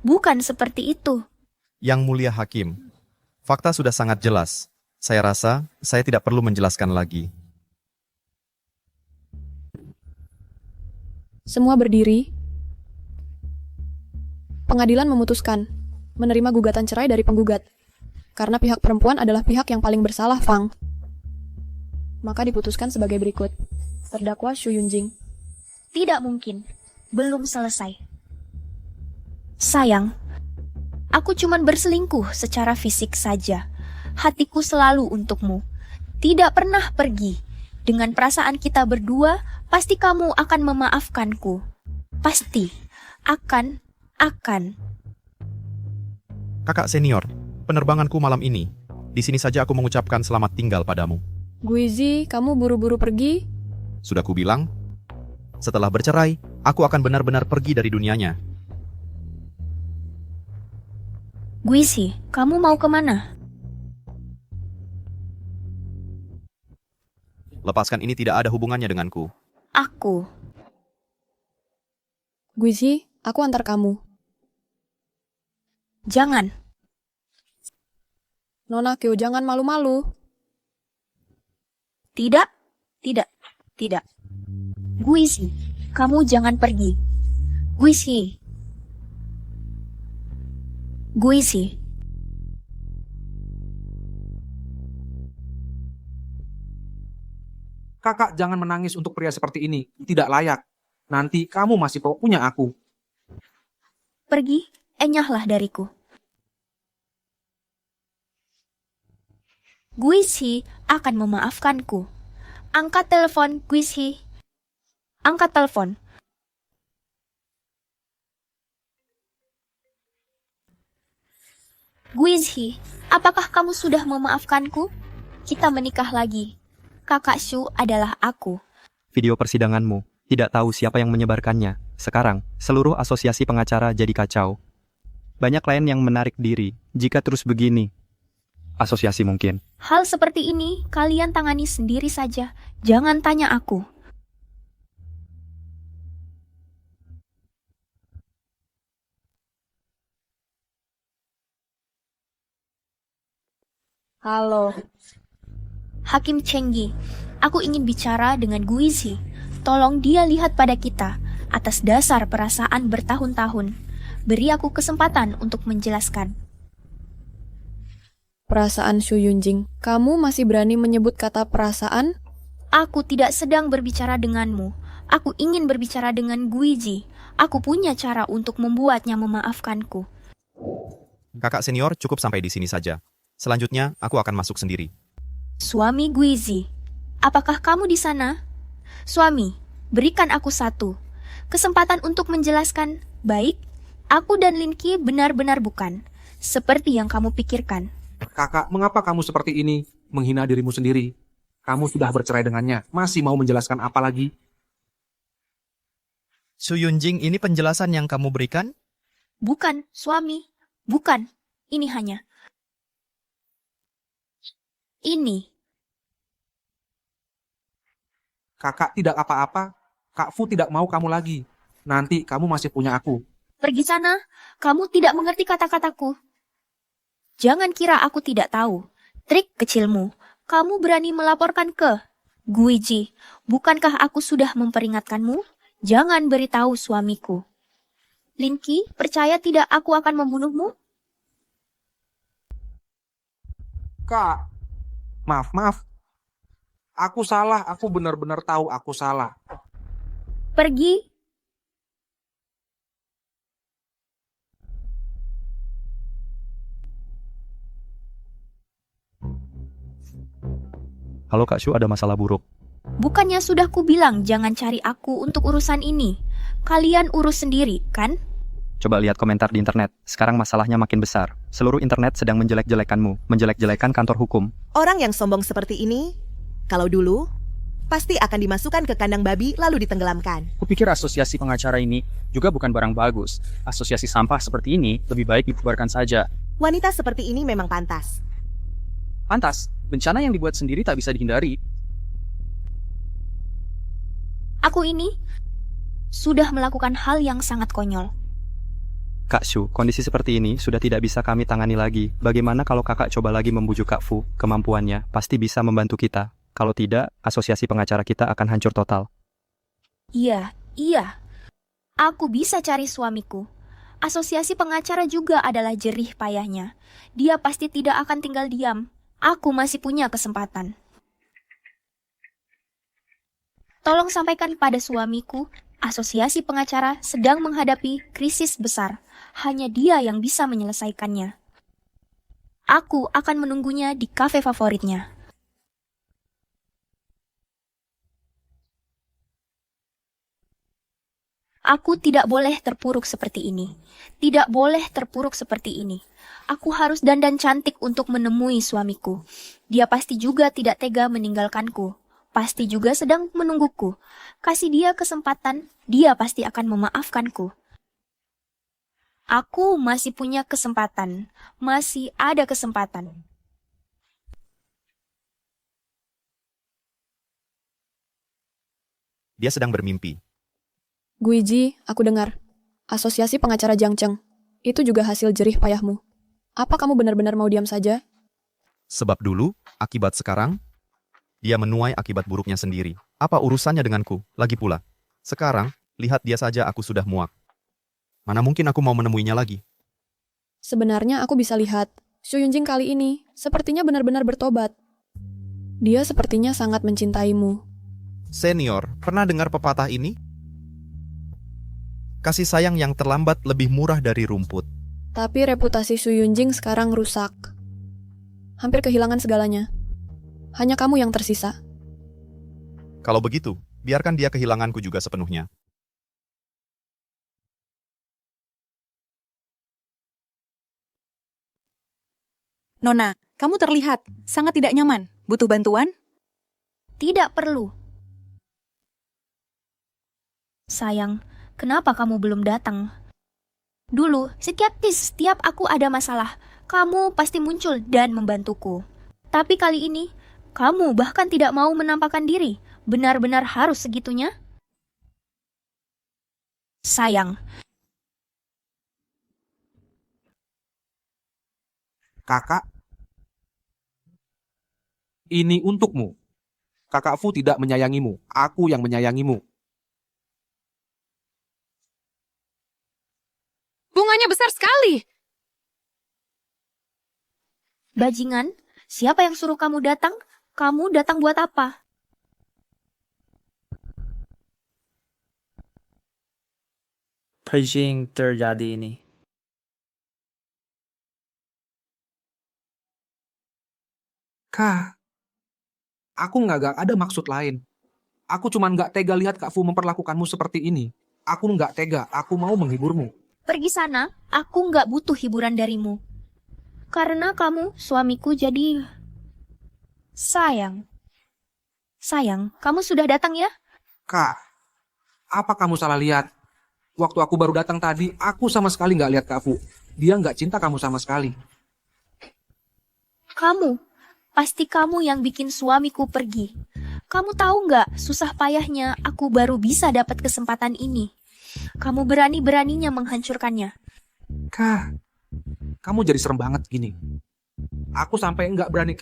Bukan seperti itu. Yang mulia hakim, fakta sudah sangat jelas. Saya rasa saya tidak perlu menjelaskan lagi. Semua berdiri. Pengadilan memutuskan menerima gugatan cerai dari penggugat. Karena pihak perempuan adalah pihak yang paling bersalah, Fang. Maka diputuskan sebagai berikut. Terdakwa Shu Yunjing. Tidak mungkin. Belum selesai. Sayang, aku cuman berselingkuh secara fisik saja. Hatiku selalu untukmu. Tidak pernah pergi. Dengan perasaan kita berdua, pasti kamu akan memaafkanku. Pasti. Akan. Kakak senior, penerbanganku malam ini. Di sini saja aku mengucapkan selamat tinggal padamu. Guizi, kamu buru-buru pergi? Sudah kubilang, setelah bercerai, aku akan benar-benar pergi dari dunianya. Guisi, kamu mau kemana? Lepaskan, ini tidak ada hubungannya denganku. Aku. Guizi, aku antar kamu. Jangan. Nona Kyo, jangan malu-malu. Tidak. Guisi, kamu jangan pergi. Guisi. Kakak jangan menangis untuk pria seperti ini. Tidak layak. Nanti kamu masih punya aku. Pergi, enyahlah dariku. Guisi akan memaafkanku. Angkat telepon, Guisi. Angkat telepon. Guisi, apakah kamu sudah memaafkanku? Kita menikah lagi. Kakak Shu adalah aku. Video persidanganmu. Tidak tahu siapa yang menyebarkannya. Sekarang, seluruh asosiasi pengacara jadi kacau. Banyak klien yang menarik diri. Jika terus begini, asosiasi mungkin. Hal seperti ini kalian tangani sendiri saja. Jangan tanya aku. Halo. Hakim Chenggi, aku ingin bicara dengan Guizi. Tolong dia lihat pada kita. Atas dasar perasaan bertahun-tahun. Beri aku kesempatan untuk menjelaskan. Perasaan Shu Yunjing, kamu masih berani menyebut kata perasaan? Aku tidak sedang berbicara denganmu. Aku ingin berbicara dengan Guizi. Aku punya cara untuk membuatnya memaafkanku. Kakak senior, cukup sampai di sini saja. Selanjutnya, aku akan masuk sendiri. Suami Guizi, apakah kamu di sana? Suami, berikan aku satu kesempatan untuk menjelaskan. Baik, aku dan Linky benar-benar bukan seperti yang kamu pikirkan. Kakak, mengapa kamu seperti ini? Menghina dirimu sendiri. Kamu sudah bercerai dengannya. Masih mau menjelaskan apa lagi? Shu Yunjing, ini penjelasan yang kamu berikan? Bukan, suami. Bukan. Ini hanya. Ini. Kakak tidak apa-apa. Kak Fu tidak mau kamu lagi. Nanti kamu masih punya aku. Pergi sana. Kamu tidak mengerti kata-kataku. Jangan kira aku tidak tahu. Trik kecilmu. Kamu berani melaporkan ke Guiji, bukankah aku sudah memperingatkanmu? Jangan beritahu suamiku. Linky, percaya tidak aku akan membunuhmu? Kak, maaf. Aku salah, aku benar-benar tahu aku salah. Pergi. Halo Kak Shu, ada masalah buruk. Bukannya sudah kubilang jangan cari aku untuk urusan ini. Kalian urus sendiri, kan? Coba lihat komentar di internet. Sekarang masalahnya makin besar. Seluruh internet sedang menjelek-jelekanmu, menjelek-jelekan kantor hukum. Orang yang sombong seperti ini, kalau dulu, pasti akan dimasukkan ke kandang babi lalu ditenggelamkan. Kupikir asosiasi pengacara ini juga bukan barang bagus. Asosiasi sampah seperti ini lebih baik dibubarkan saja. Wanita seperti ini memang pantas. Pantas, bencana yang dibuat sendiri tak bisa dihindari. Aku ini sudah melakukan hal yang sangat konyol. Kak Shu, kondisi seperti ini sudah tidak bisa kami tangani lagi. Bagaimana kalau kakak coba lagi membujuk Kak Fu? Kemampuannya pasti bisa membantu kita. Kalau tidak, asosiasi pengacara kita akan hancur total. Iya. Aku bisa cari suamiku. Asosiasi pengacara juga adalah jerih payahnya. Dia pasti tidak akan tinggal diam. Aku masih punya kesempatan. Tolong sampaikan pada suamiku, asosiasi pengacara sedang menghadapi krisis besar. Hanya dia yang bisa menyelesaikannya. Aku akan menunggunya di kafe favoritnya. Aku tidak boleh terpuruk seperti ini. Tidak boleh terpuruk seperti ini. Aku harus dandan cantik untuk menemui suamiku. Dia pasti juga tidak tega meninggalkanku. Pasti juga sedang menungguku. Kasih dia kesempatan, dia pasti akan memaafkanku. Aku masih punya kesempatan. Masih ada kesempatan. Dia sedang bermimpi. Guiji, aku dengar. Asosiasi pengacara Jiang Cheng. Itu juga hasil jerih payahmu. Apa kamu benar-benar mau diam saja? Sebab dulu, akibat sekarang, dia menuai akibat buruknya sendiri. Apa urusannya denganku? Lagi pula. Sekarang, lihat dia saja aku sudah muak. Mana mungkin aku mau menemuinya lagi? Sebenarnya aku bisa lihat, Xu Yunjing kali ini sepertinya benar-benar bertobat. Dia sepertinya sangat mencintaimu. Senior, pernah dengar pepatah ini? Kasih sayang yang terlambat lebih murah dari rumput. Tapi reputasi Xu Yunjing sekarang rusak. Hampir kehilangan segalanya. Hanya kamu yang tersisa. Kalau begitu, biarkan dia kehilanganku juga sepenuhnya. Nona, kamu terlihat sangat tidak nyaman. Butuh bantuan? Tidak perlu. Sayang, kenapa kamu belum datang? Dulu, setiap aku ada masalah, kamu pasti muncul dan membantuku. Tapi kali ini, kamu bahkan tidak mau menampakkan diri. Benar-benar harus segitunya? Sayang. Kakak, ini untukmu. Kakak Fu tidak menyayangimu, aku yang menyayangimu. Bunganya besar sekali. Bajingan, siapa yang suruh kamu datang? Kamu datang buat apa? Beijing terjadi ini. Kak, aku nggak ada maksud lain. Aku cuma nggak tega lihat Kak Fu memperlakukanmu seperti ini. Aku nggak tega, aku mau menghiburmu. Pergi sana, aku nggak butuh hiburan darimu. Karena kamu suamiku jadi... Sayang, kamu sudah datang ya? Kak, apa kamu salah lihat? Waktu aku baru datang tadi, aku sama sekali nggak lihat Kak Fu. Dia nggak cinta kamu sama sekali. Pasti kamu yang bikin suamiku pergi. Kamu tahu nggak, susah payahnya aku baru bisa dapat kesempatan ini. Kamu berani-beraninya menghancurkannya. Kak, kamu jadi serem banget gini. Aku sampai nggak berani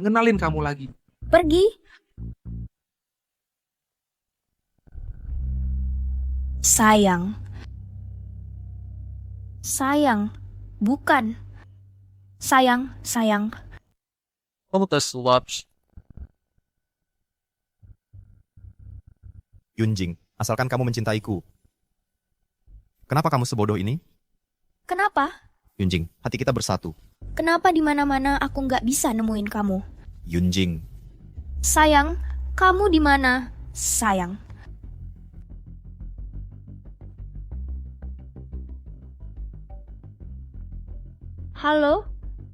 ngenalin kamu lagi. Pergi. Sayang. Sayang. Bukan. Sayang. Kamu tes lops. Yunjing, asalkan kamu mencintaiku. Kenapa kamu sebodoh ini? Kenapa? Yunjing, hati kita bersatu. Kenapa di mana-mana aku nggak bisa nemuin kamu? Yunjing, Sayang, kamu di mana? Sayang. Halo?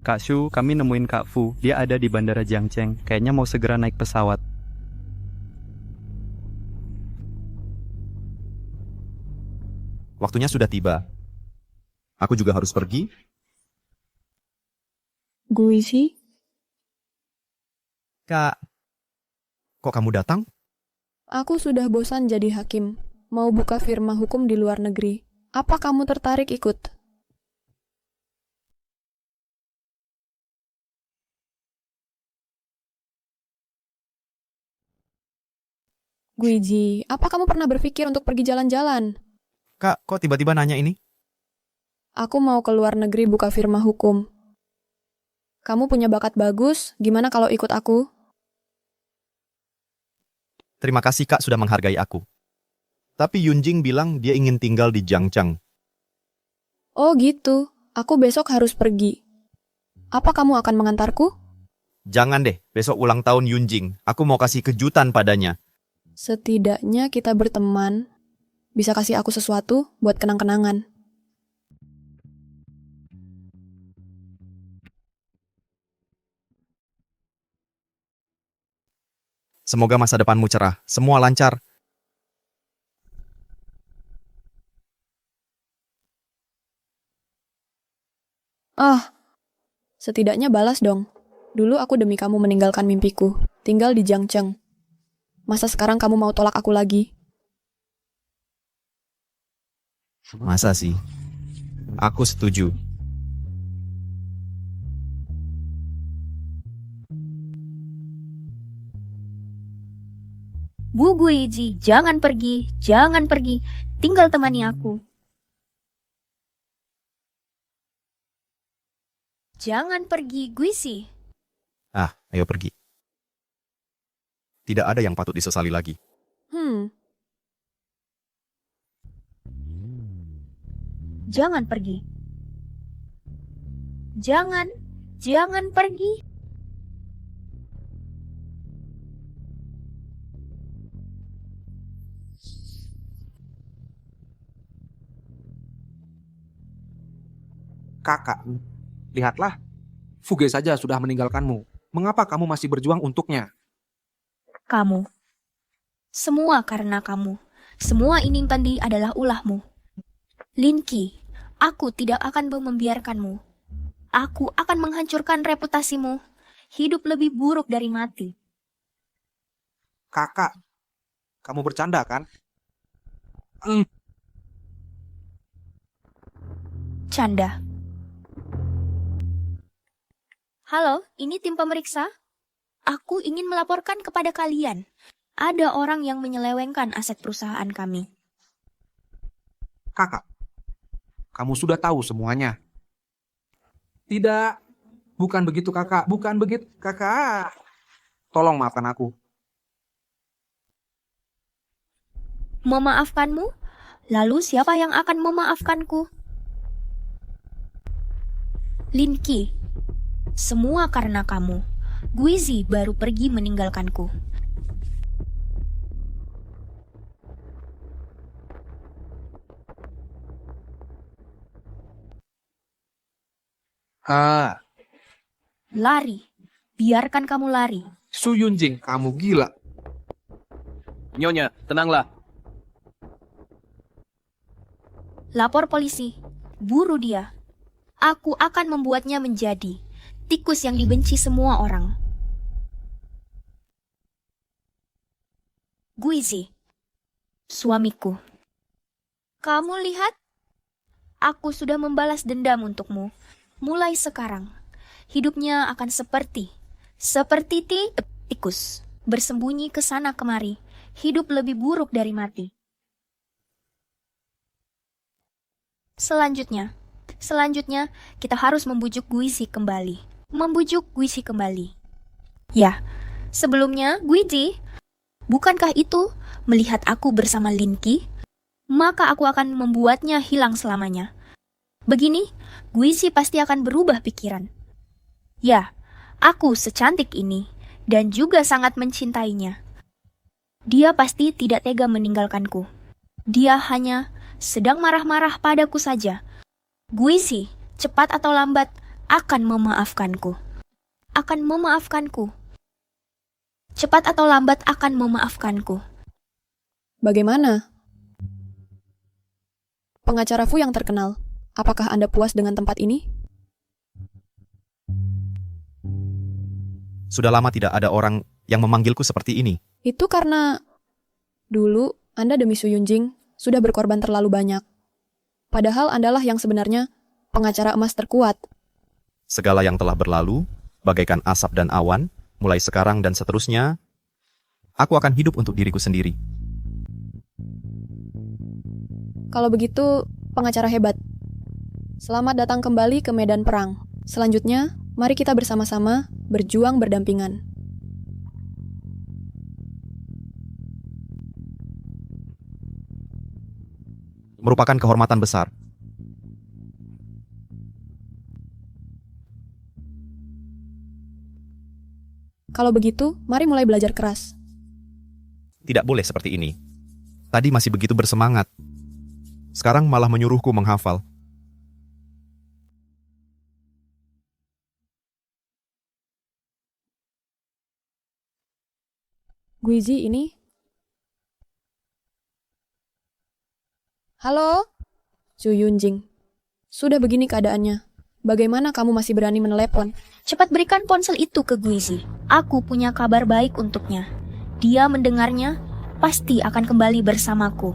Kak Shu, kami nemuin Kak Fu. Dia ada di Bandara Jiangcheng. Kayaknya mau segera naik pesawat. waktunya sudah tiba. Aku juga harus pergi. Gue sih. Kak, kok kamu datang? Aku sudah bosan jadi hakim. Mau buka firma hukum di luar negeri. Apa kamu tertarik ikut? Guiji, apa kamu pernah berpikir untuk pergi jalan-jalan? Kak, kok tiba-tiba nanya ini? Aku mau ke luar negeri buka firma hukum. Kamu punya bakat bagus, gimana kalau ikut aku? Terima kasih Kak sudah menghargai aku. Tapi Yunjing bilang dia ingin tinggal di Jiangcheng. Oh gitu, aku besok harus pergi. Apa kamu akan mengantarku? Jangan deh, besok ulang tahun Yunjing. Aku mau kasih kejutan padanya. Setidaknya kita berteman. Bisa kasih aku sesuatu buat kenang-kenangan. Semoga masa depanmu cerah. Semua lancar. Setidaknya balas dong. Dulu aku demi kamu meninggalkan mimpiku. Tinggal di Jiangcheng. Masa sekarang kamu mau tolak aku lagi? Masa sih? Aku setuju. Bu Guiji, jangan pergi, jangan pergi. Tinggal temani aku. Jangan pergi, Guisi. Ayo pergi. Tidak ada yang patut disesali lagi. Jangan pergi. Jangan pergi. Kakak, lihatlah. Fuge saja sudah meninggalkanmu. Mengapa kamu masih berjuang untuknya? Kamu. Semua karena kamu. Semua ini tadi adalah ulahmu. Linki, aku tidak akan membiarkanmu. Aku akan menghancurkan reputasimu. Hidup lebih buruk dari mati. Kakak, kamu bercanda kan? Canda. Halo, ini tim pemeriksa. Aku ingin melaporkan kepada kalian. Ada orang yang menyelewengkan aset perusahaan kami. Kakak, kamu sudah tahu semuanya. Tidak, bukan begitu kakak, bukan begitu kakak. Tolong maafkan aku. Memaafkanmu? Lalu siapa yang akan memaafkanku? Linki, semua karena kamu. Guizi baru pergi meninggalkanku. Lari. Biarkan kamu lari. Su Yunjing, kamu gila. Nyonya, tenanglah. Lapor polisi. Buru dia. Aku akan membuatnya menjadi tikus yang dibenci semua orang. Guizi, suamiku. Kamu lihat? Aku sudah membalas dendam untukmu. Mulai sekarang, hidupnya akan seperti tikus. Bersembunyi ke sana kemari. Hidup lebih buruk dari mati. Selanjutnya, kita harus membujuk Guizi kembali. Ya, sebelumnya, Guizi, bukankah itu melihat aku bersama Linky? Maka aku akan membuatnya hilang selamanya. Begini, Guizi pasti akan berubah pikiran. Ya, aku secantik ini dan juga sangat mencintainya. Dia pasti tidak tega meninggalkanku. Dia hanya sedang marah-marah padaku saja. Guizi, cepat atau lambat, akan memaafkanku. Cepat atau lambat akan memaafkanku. Bagaimana? Pengacara Fu yang terkenal, apakah Anda puas dengan tempat ini? Sudah lama tidak ada orang yang memanggilku seperti ini. Itu karena dulu Anda demi Su Yunjing sudah berkorban terlalu banyak. Padahal Andalah yang sebenarnya pengacara emas terkuat. Segala yang telah berlalu, bagaikan asap dan awan, mulai sekarang dan seterusnya, aku akan hidup untuk diriku sendiri. Kalau begitu, pengacara hebat. Selamat datang kembali ke medan perang. Selanjutnya, mari kita bersama-sama berjuang berdampingan. Merupakan kehormatan besar. Kalau begitu, mari mulai belajar keras. Tidak boleh seperti ini. Tadi masih begitu bersemangat. Sekarang malah menyuruhku menghafal. Guizi ini? Halo? Su Yunjing. Sudah begini keadaannya. Bagaimana kamu masih berani menelepon? Cepat berikan ponsel itu ke Guizi. Aku punya kabar baik untuknya. Dia mendengarnya, pasti akan kembali bersamaku.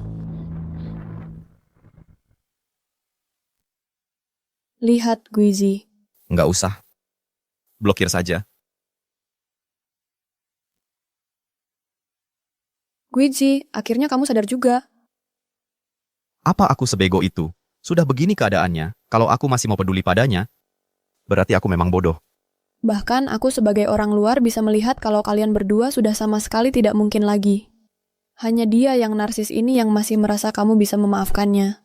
Lihat, Guizi. Nggak usah. Blokir saja. Guizi, akhirnya kamu sadar juga. Apa aku sebego itu? Sudah begini keadaannya, kalau aku masih mau peduli padanya, berarti aku memang bodoh. Bahkan aku sebagai orang luar bisa melihat kalau kalian berdua sudah sama sekali tidak mungkin lagi. Hanya dia yang narsis ini yang masih merasa kamu bisa memaafkannya.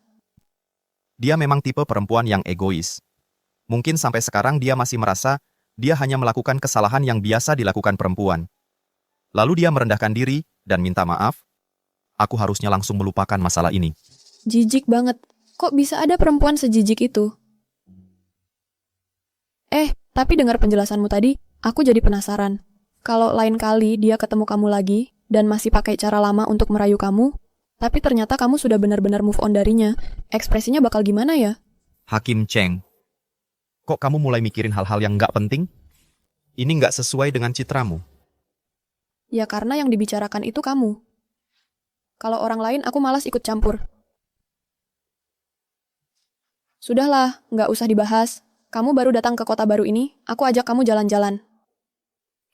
Dia memang tipe perempuan yang egois. Mungkin sampai sekarang dia masih merasa dia hanya melakukan kesalahan yang biasa dilakukan perempuan. Lalu dia merendahkan diri dan minta maaf. Aku harusnya langsung melupakan masalah ini. Jijik banget. Kok bisa ada perempuan sejijik itu? Tapi dengar penjelasanmu tadi, aku jadi penasaran. Kalau lain kali dia ketemu kamu lagi, dan masih pakai cara lama untuk merayu kamu, tapi ternyata kamu sudah benar-benar move on darinya, ekspresinya bakal gimana ya? Hakim Cheng, kok kamu mulai mikirin hal-hal yang nggak penting? Ini nggak sesuai dengan citramu. Ya karena yang dibicarakan itu kamu. Kalau orang lain, aku malas ikut campur. Sudahlah, nggak usah dibahas. Kamu baru datang ke kota baru ini, aku ajak kamu jalan-jalan.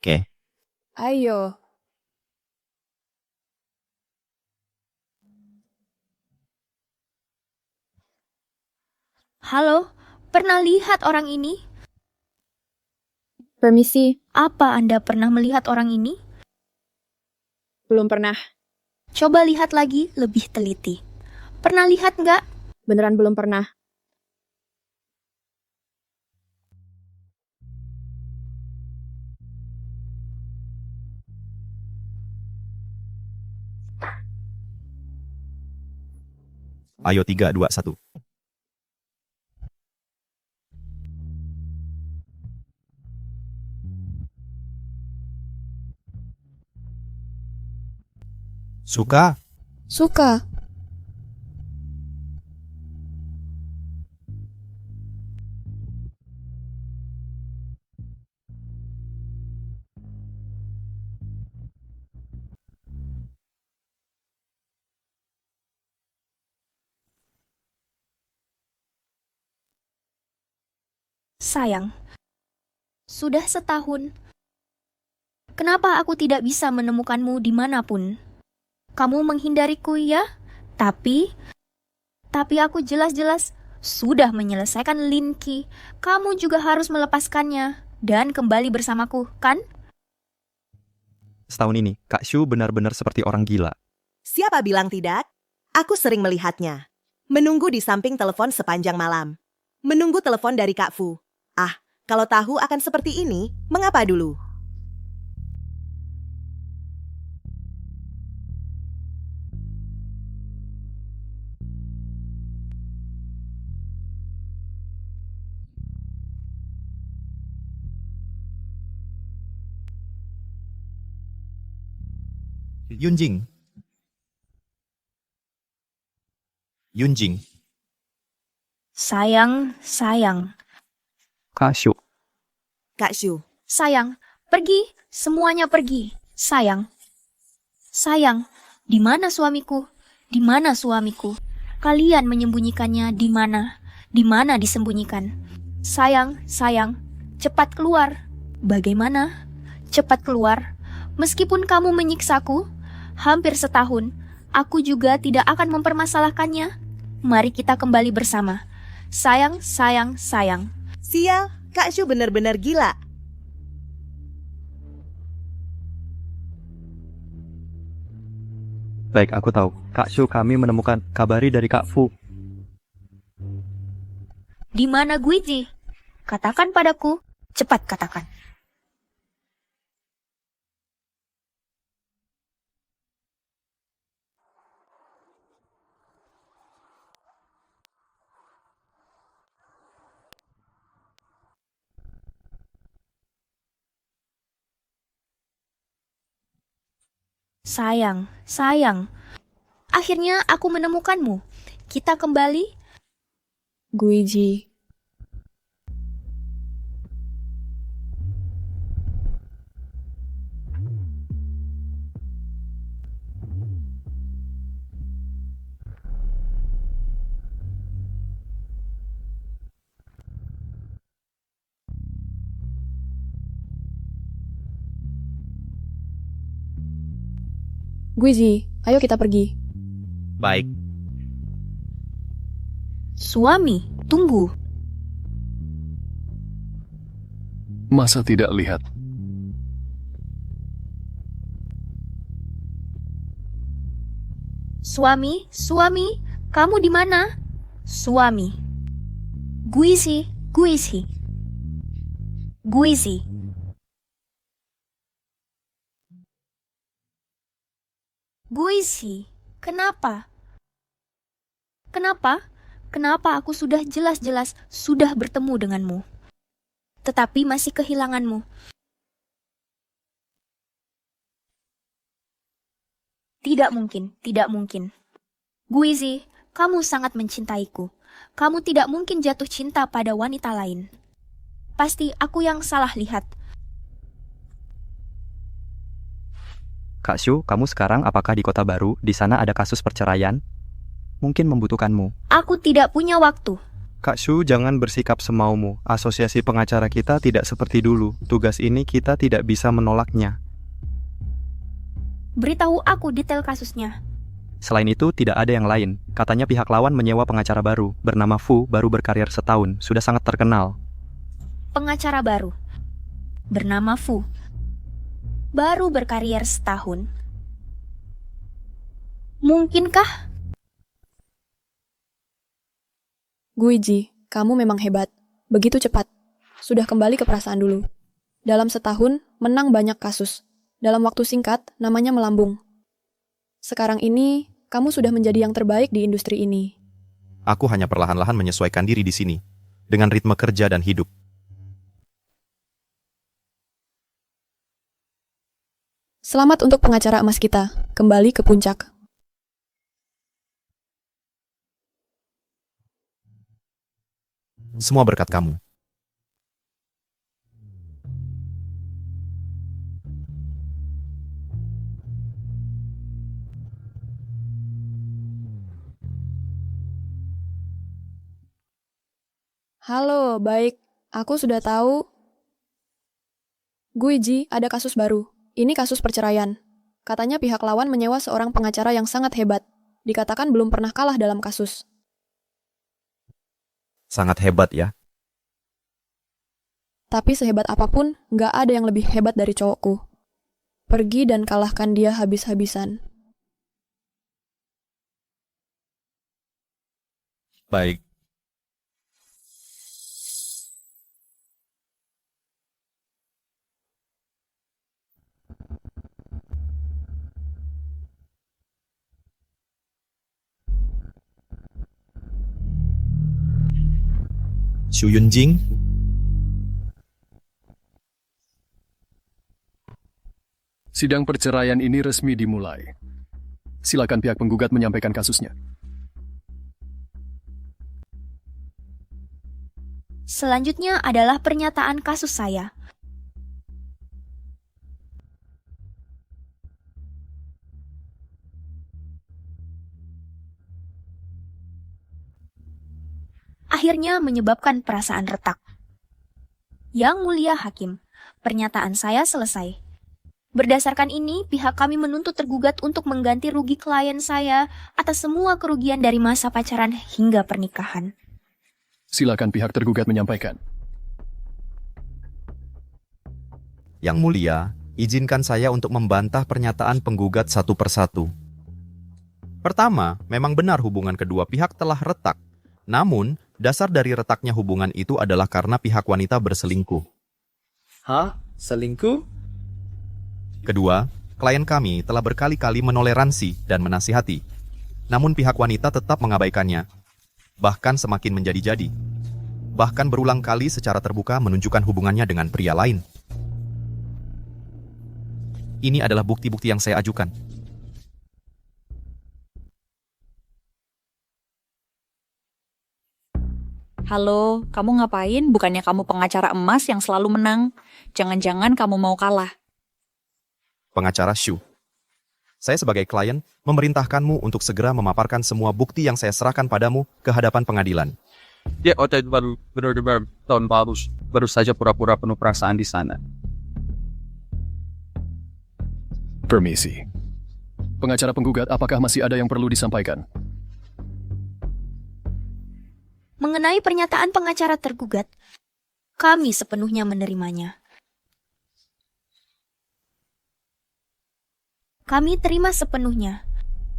Oke. Ayo. Halo, pernah lihat orang ini? Permisi, Apa Anda pernah melihat orang ini? belum pernah. Coba lihat lagi lebih teliti. Pernah lihat nggak? Beneran belum pernah. Ayo 3, 2, 1. Suka? Suka. Sayang, sudah setahun. Kenapa aku tidak bisa menemukanmu dimanapun? Kamu menghindariku ya? Tapi aku jelas-jelas sudah menyelesaikan Lin Qi, kamu juga harus melepaskannya dan kembali bersamaku, kan? Setahun ini, Kak Shu benar-benar seperti orang gila. Siapa bilang tidak? Aku sering melihatnya. Menunggu di samping telepon sepanjang malam. Menunggu telepon dari Kak Fu. Ah, kalau tahu akan seperti ini, mengapa dulu? Yunjing. Yunjing. Sayang. Kak Shu, Kak Shu, Sayang, pergi. Semuanya pergi. Sayang, di mana suamiku? Di mana suamiku? Kalian menyembunyikannya di mana? Di mana disembunyikan? Sayang, cepat keluar. Bagaimana? Cepat keluar. Meskipun kamu menyiksaku, hampir setahun, aku juga tidak akan mempermasalahkannya. Mari kita kembali bersama. Sayang. sial, Kak Shu benar-benar gila. baik aku tahu. Kak Shu, kami menemukan kabari dari Kak Fu. Di mana Guiji? Katakan padaku. Cepat katakan. Sayang. Akhirnya aku menemukanmu. Kita kembali. Guiji. Guiji, ayo kita pergi. Baik. Suami, tunggu. Masa tidak lihat? Suami, kamu di mana? Suami. Guiji. Guisi, kenapa? Kenapa aku sudah jelas-jelas sudah bertemu denganmu, tetapi masih kehilanganmu? Tidak mungkin. Guisi, kamu sangat mencintaiku. Kamu tidak mungkin jatuh cinta pada wanita lain. Pasti aku yang salah lihat. Kak Shu, kamu sekarang apakah di kota baru? Di sana ada kasus perceraian? Mungkin membutuhkanmu. Aku tidak punya waktu. Kak Shu, jangan bersikap semaumu. Asosiasi pengacara kita tidak seperti dulu. Tugas ini kita tidak bisa menolaknya. Beritahu aku detail kasusnya. Selain itu, tidak ada yang lain. Katanya pihak lawan menyewa pengacara baru, bernama Fu, baru berkarir setahun. Sudah sangat terkenal. Pengacara baru bernama Fu, baru berkarier setahun. Mungkinkah? Guiji, kamu memang hebat. Begitu cepat. Sudah kembali ke perasaan dulu. Dalam setahun, menang banyak kasus. Dalam waktu singkat, namanya melambung. Sekarang ini, kamu sudah menjadi yang terbaik di industri ini. Aku hanya perlahan-lahan menyesuaikan diri di sini, dengan ritme kerja dan hidup. Selamat untuk pengacara emas kita, kembali ke puncak. Semua berkat kamu. Halo, baik. Aku sudah tahu. Guiji, ada kasus baru. Ini kasus perceraian. Katanya pihak lawan menyewa seorang pengacara yang sangat hebat. Dikatakan belum pernah kalah dalam kasus. Sangat hebat ya. Tapi sehebat apapun, nggak ada yang lebih hebat dari cowokku. Pergi dan kalahkan dia habis-habisan. Baik. Xu Yunjing, Sidang perceraian ini resmi dimulai. Silakan pihak penggugat menyampaikan kasusnya. Selanjutnya adalah pernyataan kasus saya. Akhirnya menyebabkan perasaan retak. Yang Mulia Hakim, pernyataan saya selesai. Berdasarkan ini, pihak kami menuntut tergugat untuk mengganti rugi klien saya atas semua kerugian dari masa pacaran hingga pernikahan. Silakan pihak tergugat menyampaikan. Yang Mulia, izinkan saya untuk membantah pernyataan penggugat satu persatu. Pertama, memang benar hubungan kedua pihak telah retak. Namun, dasar dari retaknya hubungan itu adalah karena pihak wanita berselingkuh. Hah? Selingkuh? Kedua, klien kami telah berkali-kali menoleransi dan menasihati. Namun pihak wanita tetap mengabaikannya. Bahkan semakin menjadi-jadi. Bahkan berulang kali secara terbuka menunjukkan hubungannya dengan pria lain. Ini adalah bukti-bukti yang saya ajukan. Halo, kamu ngapain? Bukannya kamu pengacara emas yang selalu menang? Jangan-jangan kamu mau kalah. Pengacara Xu. Saya sebagai klien memerintahkanmu untuk segera memaparkan semua bukti yang saya serahkan padamu ke hadapan pengadilan. Ya, waktu itu benar-benar tahun baru saja pura-pura penuh perasaan di sana. Permisi. Pengacara penggugat, apakah masih ada yang perlu disampaikan? Mengenai pernyataan pengacara tergugat, kami sepenuhnya menerimanya. Kami terima sepenuhnya.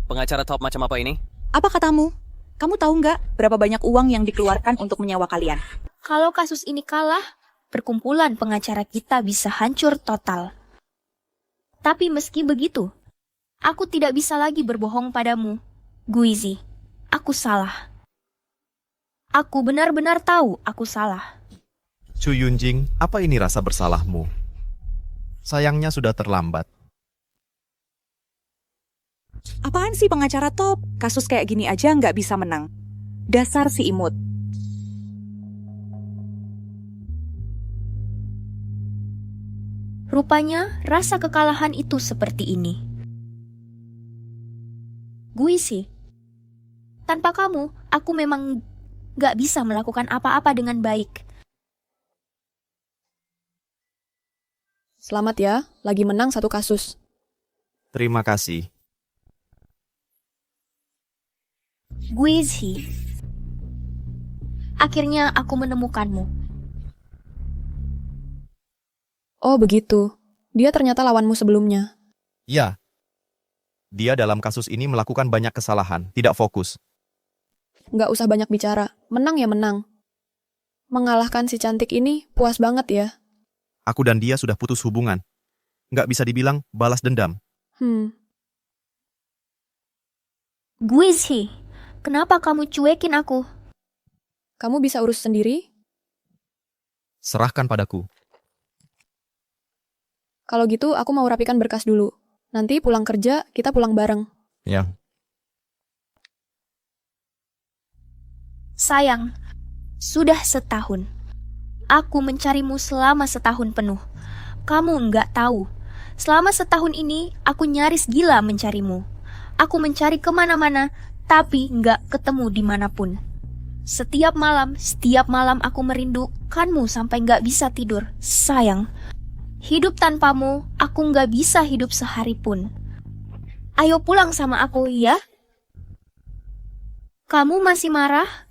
Pengacara top macam apa ini? Apa katamu? Kamu tahu nggak berapa banyak uang yang dikeluarkan untuk menyewa kalian? Kalau kasus ini kalah, perkumpulan pengacara kita bisa hancur total. Tapi meski begitu, aku tidak bisa lagi berbohong padamu. Guizi, aku salah. Aku benar-benar tahu aku salah. Xu Yunjing, apa ini rasa bersalahmu? Sayangnya sudah terlambat. Apaan sih pengacara top? Kasus kayak gini aja nggak bisa menang. Dasar si imut. Rupanya rasa kekalahan itu seperti ini. Guisi, tanpa kamu, aku memang gak bisa melakukan apa-apa dengan baik. Selamat ya, lagi menang satu kasus. Terima kasih. Guizhi, akhirnya aku menemukanmu. Oh begitu, dia ternyata lawanmu sebelumnya. Ya. Dia dalam kasus ini melakukan banyak kesalahan, tidak fokus. Nggak usah banyak bicara, menang ya menang. Mengalahkan si cantik ini puas banget ya. Aku dan dia sudah putus hubungan. Nggak bisa dibilang balas dendam. Guizhi, kenapa kamu cuekin aku? Kamu bisa urus sendiri? Serahkan padaku. Kalau gitu aku mau rapikan berkas dulu. Nanti pulang kerja, kita pulang bareng. Ya. Sayang, sudah setahun. Aku mencarimu selama setahun penuh. Kamu nggak tahu. Selama setahun ini, aku nyaris gila mencarimu. Aku mencari kemana-mana, tapi nggak ketemu dimanapun. Setiap malam aku merindukanmu sampai nggak bisa tidur. Sayang, hidup tanpamu, aku nggak bisa hidup sehari pun. Ayo pulang sama aku, ya? Kamu masih marah?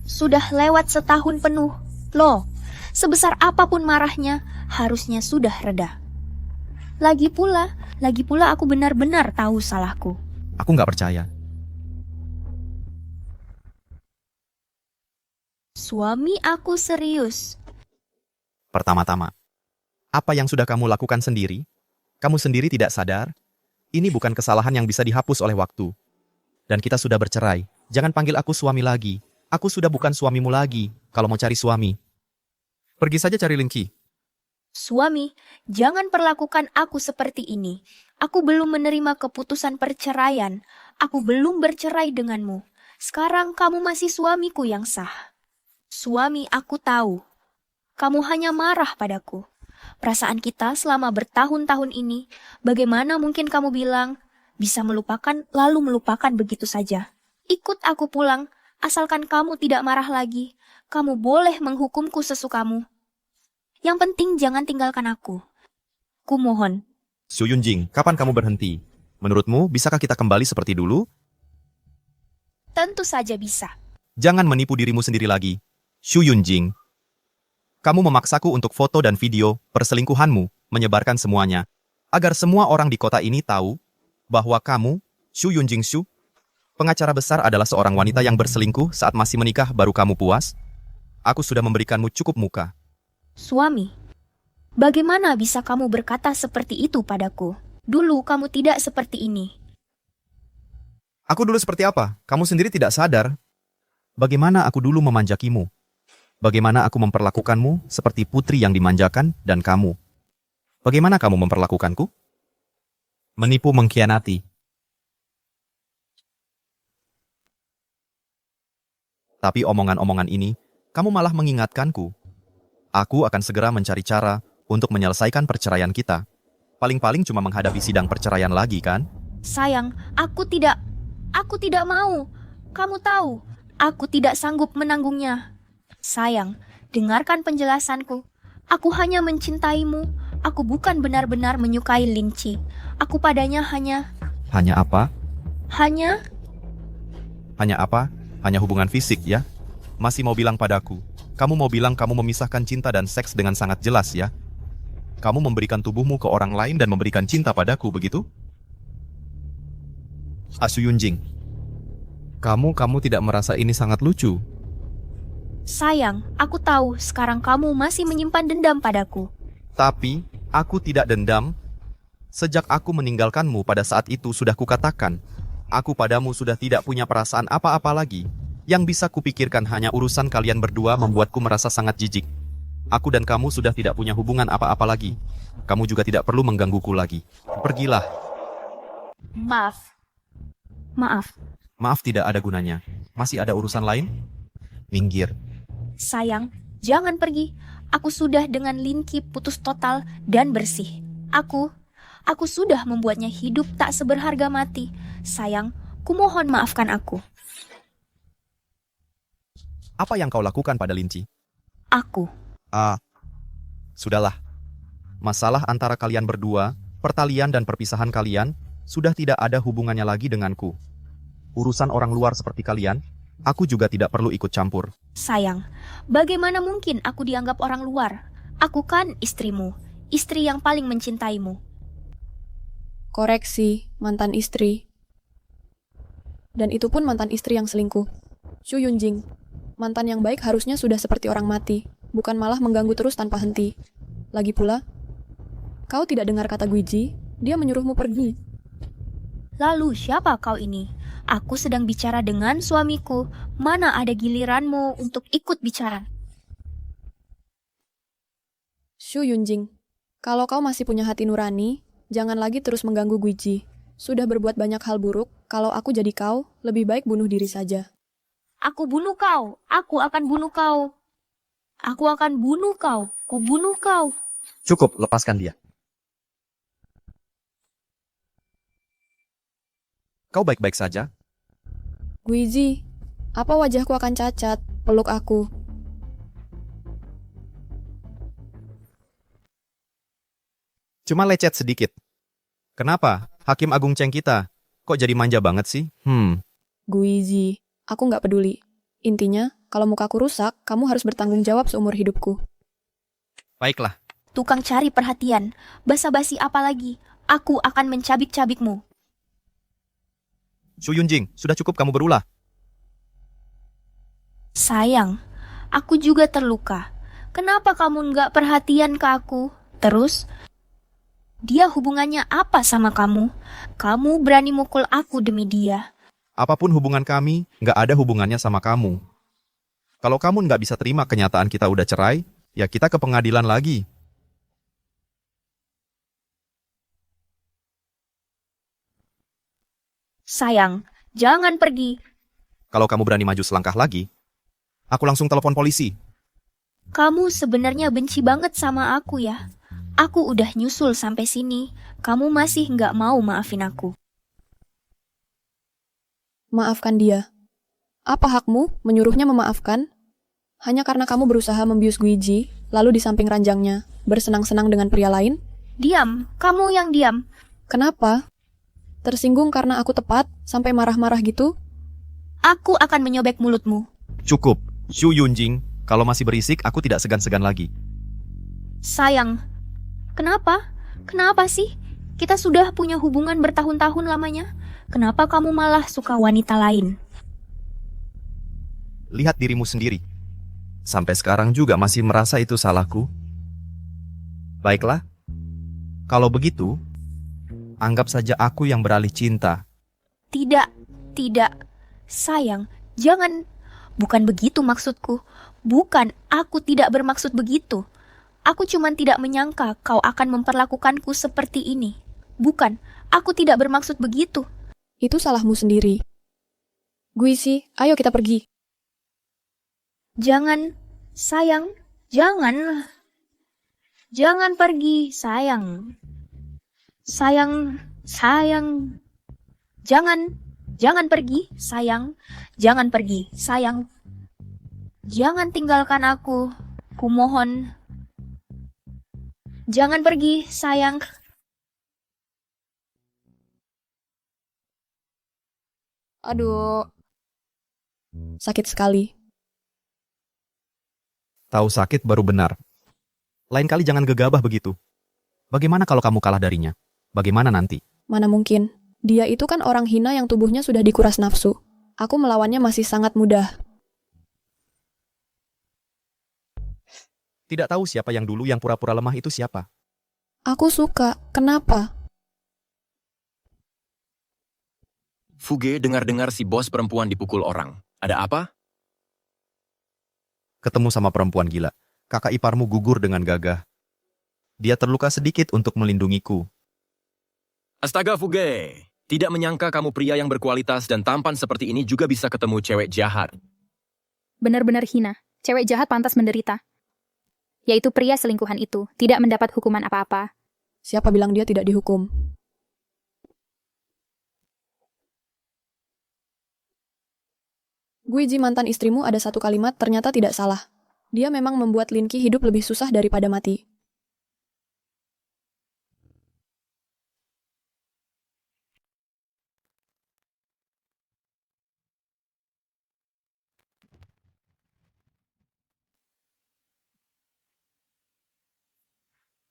Sudah lewat setahun penuh. Loh, sebesar apapun marahnya, harusnya sudah reda. Lagi pula aku benar-benar tahu salahku. Aku nggak percaya. Suami aku serius. Pertama-tama, apa yang sudah kamu lakukan sendiri? Kamu sendiri tidak sadar? Ini bukan kesalahan yang bisa dihapus oleh waktu. Dan kita sudah bercerai. Jangan panggil aku suami lagi. Aku sudah bukan suamimu lagi. Kalau mau cari suami, pergi saja cari Linky. Suami, jangan perlakukan aku seperti ini. Aku belum menerima keputusan perceraian. Aku belum bercerai denganmu. Sekarang kamu masih suamiku yang sah. Suami, aku tahu. Kamu hanya marah padaku. Perasaan kita selama bertahun-tahun ini, bagaimana mungkin kamu bilang bisa melupakan lalu melupakan begitu saja? Ikut aku pulang, asalkan kamu tidak marah lagi. Kamu boleh menghukumku sesukamu. Yang penting jangan tinggalkan aku. Kumohon. Su Yunjing, kapan kamu berhenti? Menurutmu, bisakah kita kembali seperti dulu? Tentu saja bisa. Jangan menipu dirimu sendiri lagi. Su Yunjing, kamu memaksaku untuk foto dan video perselingkuhanmu, menyebarkan semuanya, agar semua orang di kota ini tahu bahwa kamu, Su Yunjing Su, pengacara besar adalah seorang wanita yang berselingkuh saat masih menikah baru kamu puas. Aku sudah memberikanmu cukup muka. Suami, bagaimana bisa kamu berkata seperti itu padaku? Dulu kamu tidak seperti ini. Aku dulu seperti apa? Kamu sendiri tidak sadar. Bagaimana aku dulu memanjakimu? Bagaimana aku memperlakukanmu seperti putri yang dimanjakan dan kamu? Bagaimana kamu memperlakukanku? Menipu, mengkhianati. Tapi omongan-omongan ini, kamu malah mengingatkanku. Aku akan segera mencari cara untuk menyelesaikan perceraian kita. Paling-paling cuma menghadapi sidang perceraian lagi, kan? Sayang, aku tidak mau. Kamu tahu, aku tidak sanggup menanggungnya. Sayang, dengarkan penjelasanku. Aku hanya mencintaimu. Aku bukan benar-benar menyukai Linci. Aku padanya hanya... Hanya apa? Hanya apa? Hanya hubungan fisik, ya? Masih mau bilang padaku. Kamu mau bilang kamu memisahkan cinta dan seks dengan sangat jelas, ya? Kamu memberikan tubuhmu ke orang lain dan memberikan cinta padaku, begitu? Su Yunjing, kamu tidak merasa ini sangat lucu? Sayang, aku tahu sekarang kamu masih menyimpan dendam padaku. Tapi, aku tidak dendam. Sejak aku meninggalkanmu pada saat itu sudah kukatakan, aku padamu sudah tidak punya perasaan apa-apa lagi. Yang bisa kupikirkan hanya urusan kalian berdua membuatku merasa sangat jijik. Aku dan kamu sudah tidak punya hubungan apa-apa lagi. Kamu juga tidak perlu menggangguku lagi. Pergilah. Maaf. Maaf tidak ada gunanya. Masih ada urusan lain? Minggir. Sayang, jangan pergi. Aku sudah dengan Linky putus total dan bersih. Aku sudah membuatnya hidup tak seberharga mati. Sayang, kumohon maafkan aku. Apa yang kau lakukan pada Linci? Aku. Sudahlah. Masalah antara kalian berdua, pertalian dan perpisahan kalian, sudah tidak ada hubungannya lagi denganku. Urusan orang luar seperti kalian, aku juga tidak perlu ikut campur. Sayang, bagaimana mungkin aku dianggap orang luar? Aku kan istrimu, istri yang paling mencintaimu. Koreksi, mantan istri. Dan itu pun mantan istri yang selingkuh. Su Yunjing, mantan yang baik harusnya sudah seperti orang mati, bukan malah mengganggu terus tanpa henti. Lagi pula, kau tidak dengar kata Guiji, dia menyuruhmu pergi. Lalu siapa kau ini? Aku sedang bicara dengan suamiku. Mana ada giliranmu untuk ikut bicara? Su Yunjing, kalau kau masih punya hati nurani, jangan lagi terus mengganggu Guiji. Sudah berbuat banyak hal buruk, kalau aku jadi kau, lebih baik bunuh diri saja. Aku bunuh kau. Aku akan bunuh kau. Aku akan bunuh kau. Ku bunuh kau. Cukup, lepaskan dia. Kau baik-baik saja? Guiji, apa wajahku akan cacat? Peluk aku. Cuma lecet sedikit. Kenapa? Hakim Agung Cheng kita. Kok jadi manja banget sih? Guiji, aku nggak peduli. Intinya, Kalau mukaku rusak, kamu harus bertanggung jawab seumur hidupku. Baiklah, Tukang cari perhatian. Basa-basi apa lagi? Aku akan mencabik-cabikmu. Su Yunjing, sudah cukup kamu berulah. Sayang, aku juga terluka. Kenapa kamu nggak perhatian ke aku? Terus, dia hubungannya apa sama kamu? Kamu berani mukul aku demi dia. Apapun hubungan kami, nggak ada hubungannya sama kamu. Kalau kamu nggak bisa terima kenyataan kita udah cerai, ya kita ke pengadilan lagi. Sayang, jangan pergi. Kalau kamu berani maju selangkah lagi, aku langsung telepon polisi. Kamu sebenarnya benci banget sama aku ya. Aku udah nyusul sampai sini. Kamu masih nggak mau maafin aku. Maafkan dia. Apa hakmu menyuruhnya memaafkan? Hanya karena kamu berusaha membius Guiji, lalu di samping ranjangnya, bersenang-senang dengan pria lain? Diam, kamu yang diam. Kenapa? Tersinggung karena aku tepat, sampai marah-marah gitu? Aku akan menyobek mulutmu. Cukup, Su Yunjing. Kalau masih berisik, aku tidak segan-segan lagi. Sayang, kenapa? Kenapa sih? Kita sudah punya hubungan bertahun-tahun lamanya. Kenapa kamu malah suka wanita lain? Lihat dirimu sendiri. Sampai sekarang juga masih merasa itu salahku. Baiklah, kalau begitu, anggap saja aku yang beralih cinta. Tidak, tidak. Sayang, jangan. Bukan begitu maksudku. Bukan, aku tidak bermaksud begitu. Aku cuma tidak menyangka kau akan memperlakukanku seperti ini. Bukan, aku tidak bermaksud begitu. Itu salahmu sendiri. Guisi, ayo kita pergi. Jangan, sayang, jangan. Jangan pergi, sayang. Sayang, sayang. Jangan pergi, sayang. Jangan pergi, sayang. Jangan tinggalkan aku. Kumohon. Jangan pergi, sayang. Aduh. Sakit sekali. Tahu sakit baru benar. Lain kali jangan gegabah begitu. Bagaimana kalau kamu kalah darinya? Bagaimana nanti? Mana mungkin. Dia itu kan orang hina yang tubuhnya sudah dikuras nafsu. Aku melawannya masih sangat mudah. Tidak tahu siapa yang dulu yang pura-pura lemah itu siapa. Aku suka. Kenapa? Fuge dengar-dengar si bos perempuan dipukul orang. Ada apa? Ketemu sama perempuan gila. Kakak iparmu gugur dengan gagah. Dia terluka sedikit untuk melindungiku. Astaga Fuge, tidak menyangka kamu pria yang berkualitas dan tampan seperti ini juga bisa ketemu cewek jahat. Benar-benar hina. Cewek jahat pantas menderita. Yaitu pria selingkuhan itu, tidak mendapat hukuman apa-apa. Siapa bilang dia tidak dihukum? Guiji mantan istrimu ada satu kalimat ternyata tidak salah. Dia memang membuat Linki hidup lebih susah daripada mati.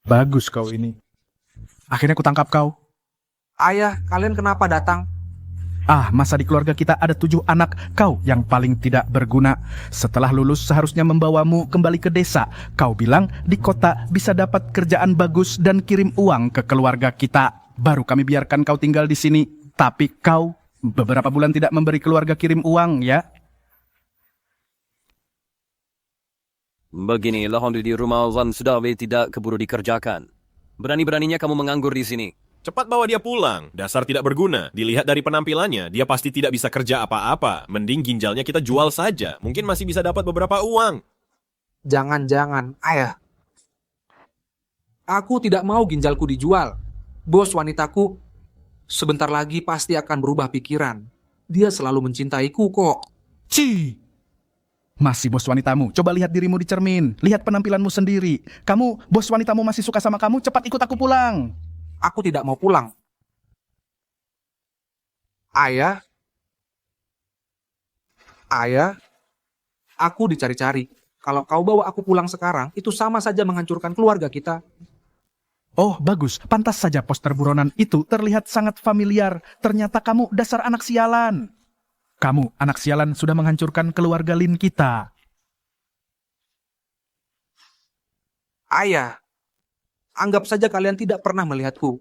Bagus kau ini. Akhirnya ku tangkap kau. Ayah, kalian kenapa datang? Ah, masa di keluarga kita ada 7 anak, kau yang paling tidak berguna. Setelah lulus seharusnya membawamu kembali ke desa. Kau bilang di kota bisa dapat kerjaan bagus dan kirim uang ke keluarga kita. Baru kami biarkan kau tinggal di sini. Tapi kau beberapa bulan tidak memberi keluarga kirim uang, ya? Begini, lahon di rumah Zan Sudawi tidak keburu dikerjakan. Berani-beraninya kamu menganggur di sini. Cepat bawa dia pulang. Dasar tidak berguna. Dilihat dari penampilannya, dia pasti tidak bisa kerja apa-apa. Mending ginjalnya kita jual saja. Mungkin masih bisa dapat beberapa uang. Jangan-jangan, ayah. Aku tidak mau ginjalku dijual. Bos wanitaku sebentar lagi pasti akan berubah pikiran. Dia selalu mencintaiku kok. Ci! Masih bos wanitamu. Coba lihat dirimu di cermin. Lihat penampilanmu sendiri. Kamu, bos wanitamu masih suka sama kamu, cepat ikut aku pulang. Aku tidak mau pulang. Ayah. Ayah. Aku dicari-cari. Kalau kau bawa aku pulang sekarang, itu sama saja menghancurkan keluarga kita. Oh, bagus. Pantas saja poster buronan itu terlihat sangat familiar. Ternyata kamu dasar anak sialan. Kamu, anak sialan, sudah menghancurkan keluarga Lin kita. Ayah, anggap saja kalian tidak pernah melihatku.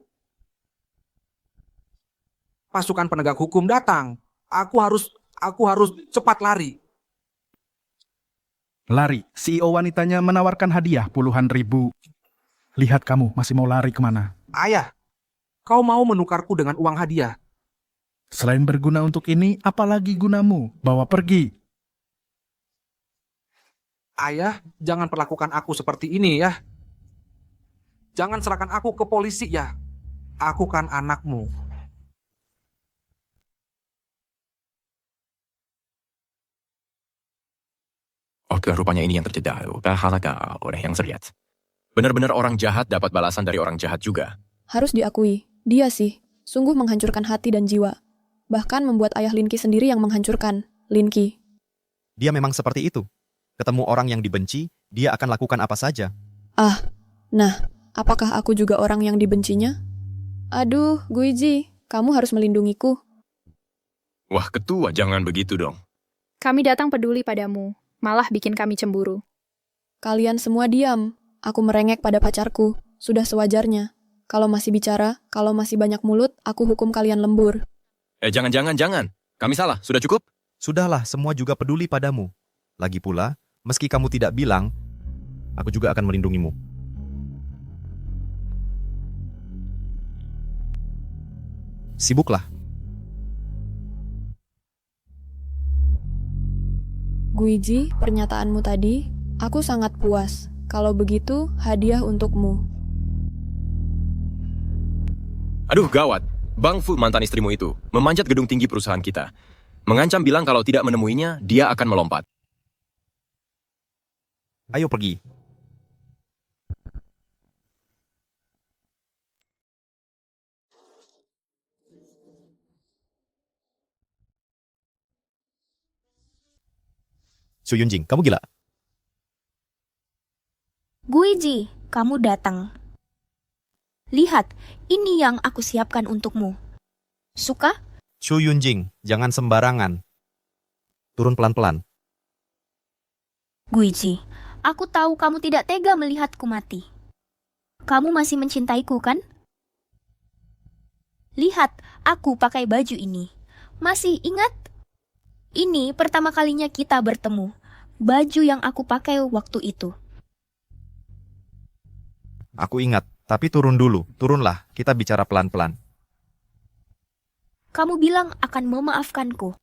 Pasukan penegak hukum datang. Aku harus cepat lari. Lari, CEO wanitanya menawarkan hadiah puluhan ribu. Lihat kamu masih mau lari kemana? Ayah, kau mau menukarku dengan uang hadiah? Selain berguna untuk ini, apalagi gunamu? Bawa pergi. Ayah, jangan perlakukan aku seperti ini ya. Jangan serahkan aku ke polisi ya. Aku kan anakmu. Oke, rupanya ini yang terjadi. Halaga oleh yang terlihat. Benar-benar orang jahat dapat balasan dari orang jahat juga. Harus diakui, dia sih, sungguh menghancurkan hati dan jiwa. Bahkan membuat ayah Linky sendiri yang menghancurkan, Linky. Dia memang seperti itu. Ketemu orang yang dibenci, dia akan lakukan apa saja. Nah, apakah aku juga orang yang dibencinya? Aduh, Guiji, kamu harus melindungiku. Wah, ketua, jangan begitu dong. Kami datang peduli padamu, malah bikin kami cemburu. Kalian semua diam. Aku merengek pada pacarku. Sudah sewajarnya. Kalau masih bicara, kalau masih banyak mulut, aku hukum kalian lembur. Jangan. Kami salah, sudah cukup? Sudahlah, semua juga peduli padamu. Lagi pula, meski kamu tidak bilang, aku juga akan melindungimu. Sibuklah. Guiji, pernyataanmu tadi, aku sangat puas. Kalau begitu, hadiah untukmu. Aduh, gawat. Bang Fu, mantan istrimu itu, memanjat gedung tinggi perusahaan kita. Mengancam bilang kalau tidak menemuinya, dia akan melompat. Ayo pergi. Su Yunjing, kamu gila? Guiji, kamu datang. Lihat, ini yang aku siapkan untukmu. Suka? Su Yunjing, jangan sembarangan. Turun pelan-pelan. Guiji, aku tahu kamu tidak tega melihatku mati. Kamu masih mencintaiku, kan? Lihat, aku pakai baju ini. Masih ingat? Ini pertama kalinya kita bertemu. Baju yang aku pakai waktu itu. Aku ingat, tapi turun dulu. Turunlah, kita bicara pelan-pelan. Kamu bilang akan memaafkanku.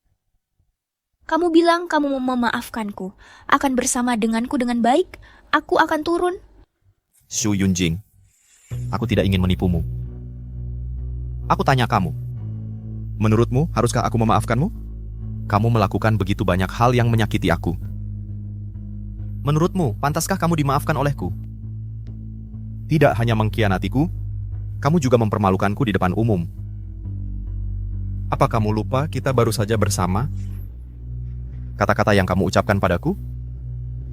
Kamu bilang kamu mau memaafkanku. Akan bersama denganku dengan baik. Aku akan turun. Su Yunjing, aku tidak ingin menipumu. Aku tanya kamu. Menurutmu, haruskah aku memaafkanmu? Kamu melakukan begitu banyak hal yang menyakiti aku. Menurutmu, pantaskah kamu dimaafkan olehku? Tidak hanya mengkhianatiku, kamu juga mempermalukanku di depan umum. Apa kamu lupa kita baru saja bersama? Kata-kata yang kamu ucapkan padaku?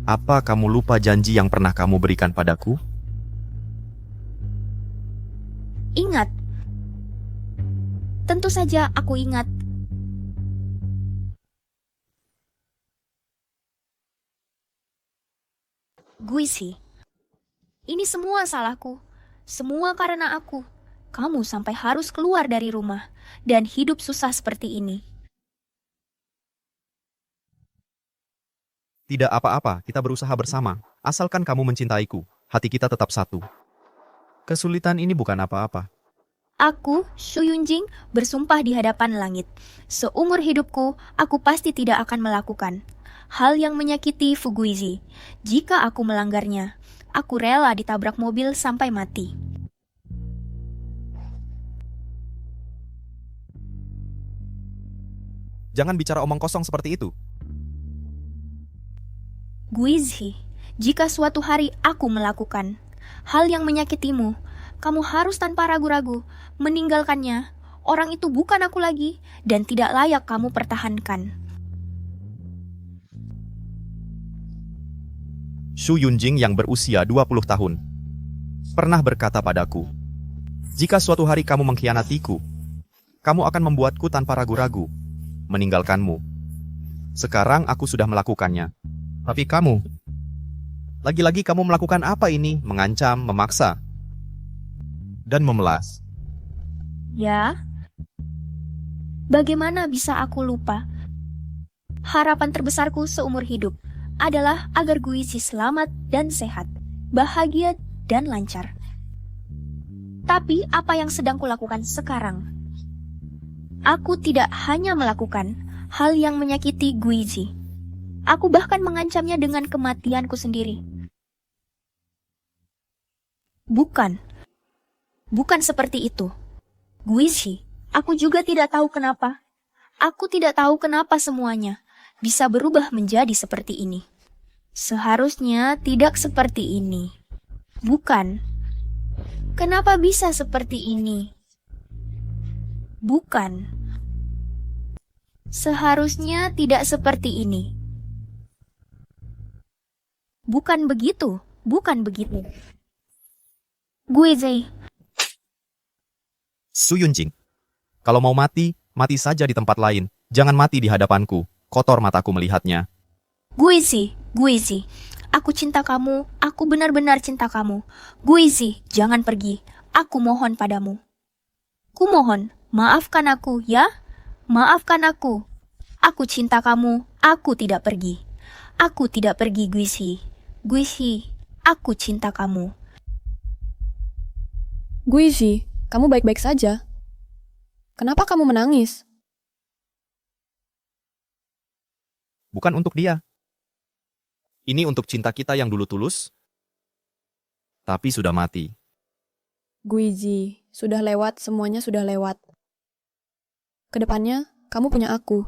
Apa kamu lupa janji yang pernah kamu berikan padaku? Ingat. Tentu saja aku ingat. Guisi, ini semua salahku. Semua karena aku. Kamu sampai harus keluar dari rumah dan hidup susah seperti ini. Tidak apa-apa, kita berusaha bersama. Asalkan kamu mencintaiku, hati kita tetap satu. Kesulitan ini bukan apa-apa. Aku, Su Yunjing, bersumpah di hadapan langit. Seumur hidupku, aku pasti tidak akan melakukan hal yang menyakiti Fuguizi. Jika aku melanggarnya, aku rela ditabrak mobil sampai mati. Jangan bicara omong kosong seperti itu. Guizhi, jika suatu hari aku melakukan hal yang menyakitimu, kamu harus tanpa ragu-ragu meninggalkannya. Orang itu bukan aku lagi dan tidak layak kamu pertahankan. Shu Yunjing yang berusia 20 tahun, pernah berkata padaku, "Jika suatu hari kamu mengkhianatiku, kamu akan membuatku tanpa ragu-ragu meninggalkanmu. Sekarang aku sudah melakukannya. Tapi kamu, lagi-lagi kamu melakukan apa ini? Mengancam, memaksa, dan memelas." Ya, bagaimana bisa aku lupa? Harapan terbesarku seumur hidup adalah agar Guizi selamat dan sehat, bahagia dan lancar. Tapi apa yang sedang kulakukan sekarang? Aku tidak hanya melakukan hal yang menyakiti Guizi. Aku bahkan mengancamnya dengan kematianku sendiri. Bukan seperti itu. Guizi, aku juga tidak tahu kenapa. Aku tidak tahu kenapa semuanya bisa berubah menjadi seperti ini. Seharusnya tidak seperti ini. Bukan. Kenapa bisa seperti ini? Bukan. Seharusnya tidak seperti ini. Bukan begitu. Bukan begitu. Guizi. Shu Yunjing, kalau mau mati, mati saja di tempat lain. Jangan mati di hadapanku. Kotor mataku melihatnya. Guizi, aku cinta kamu, aku benar-benar cinta kamu. Guizi, jangan pergi, aku mohon padamu. Kumohon, maafkan aku ya, maafkan aku. Aku cinta kamu, aku tidak pergi. Aku tidak pergi, Guizi. Guizi, aku cinta kamu. Guizi, kamu baik-baik saja. Kenapa kamu menangis? Bukan untuk dia. Ini untuk cinta kita yang dulu tulus, tapi sudah mati. Guizi, sudah lewat, semuanya sudah lewat. Kedepannya, kamu punya aku.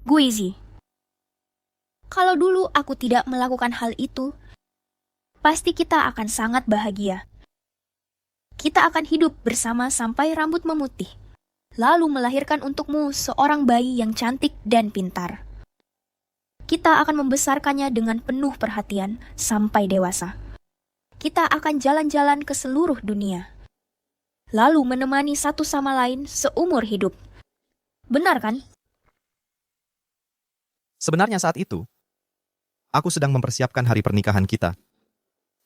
Guizi, kalau dulu aku tidak melakukan hal itu, pasti kita akan sangat bahagia. Kita akan hidup bersama sampai rambut memutih, lalu melahirkan untukmu seorang bayi yang cantik dan pintar. Kita akan membesarkannya dengan penuh perhatian sampai dewasa. Kita akan jalan-jalan ke seluruh dunia, lalu menemani satu sama lain seumur hidup. Benar kan? Sebenarnya saat itu, aku sedang mempersiapkan hari pernikahan kita.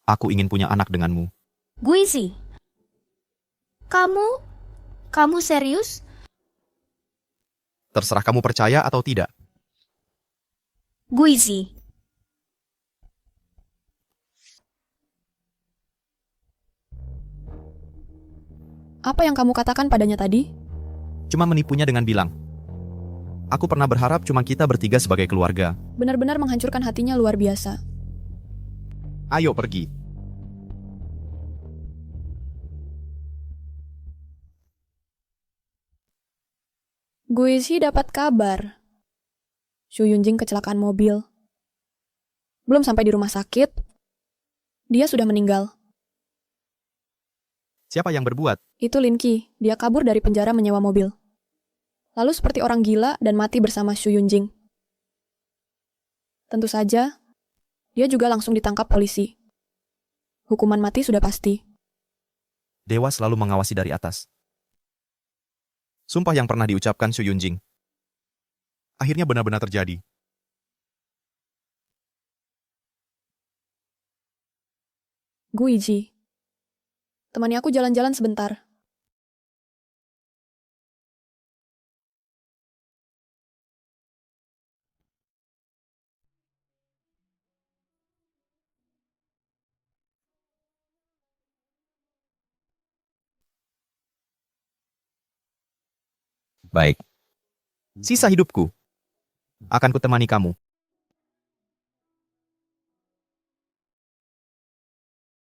Aku ingin punya anak denganmu. Guizi, kamu serius? Terserah kamu percaya atau tidak. Guizi, apa yang kamu katakan padanya tadi? Cuma menipunya dengan bilang, aku pernah berharap cuma kita bertiga sebagai keluarga. Benar-benar menghancurkan hatinya luar biasa. Ayo pergi. Guizi dapat kabar. Shu Yunjing kecelakaan mobil. Belum sampai di rumah sakit, dia sudah meninggal. Siapa yang berbuat? Itu Lin Qi, dia kabur dari penjara menyewa mobil. Lalu seperti orang gila dan mati bersama Shu Yunjing. Tentu saja, dia juga langsung ditangkap polisi. Hukuman mati sudah pasti. Dewa selalu mengawasi dari atas. Sumpah yang pernah diucapkan Shu Yunjing akhirnya benar-benar terjadi. Guizi, temani aku jalan-jalan sebentar. Baik. Sisa hidupku akan kutemani kamu.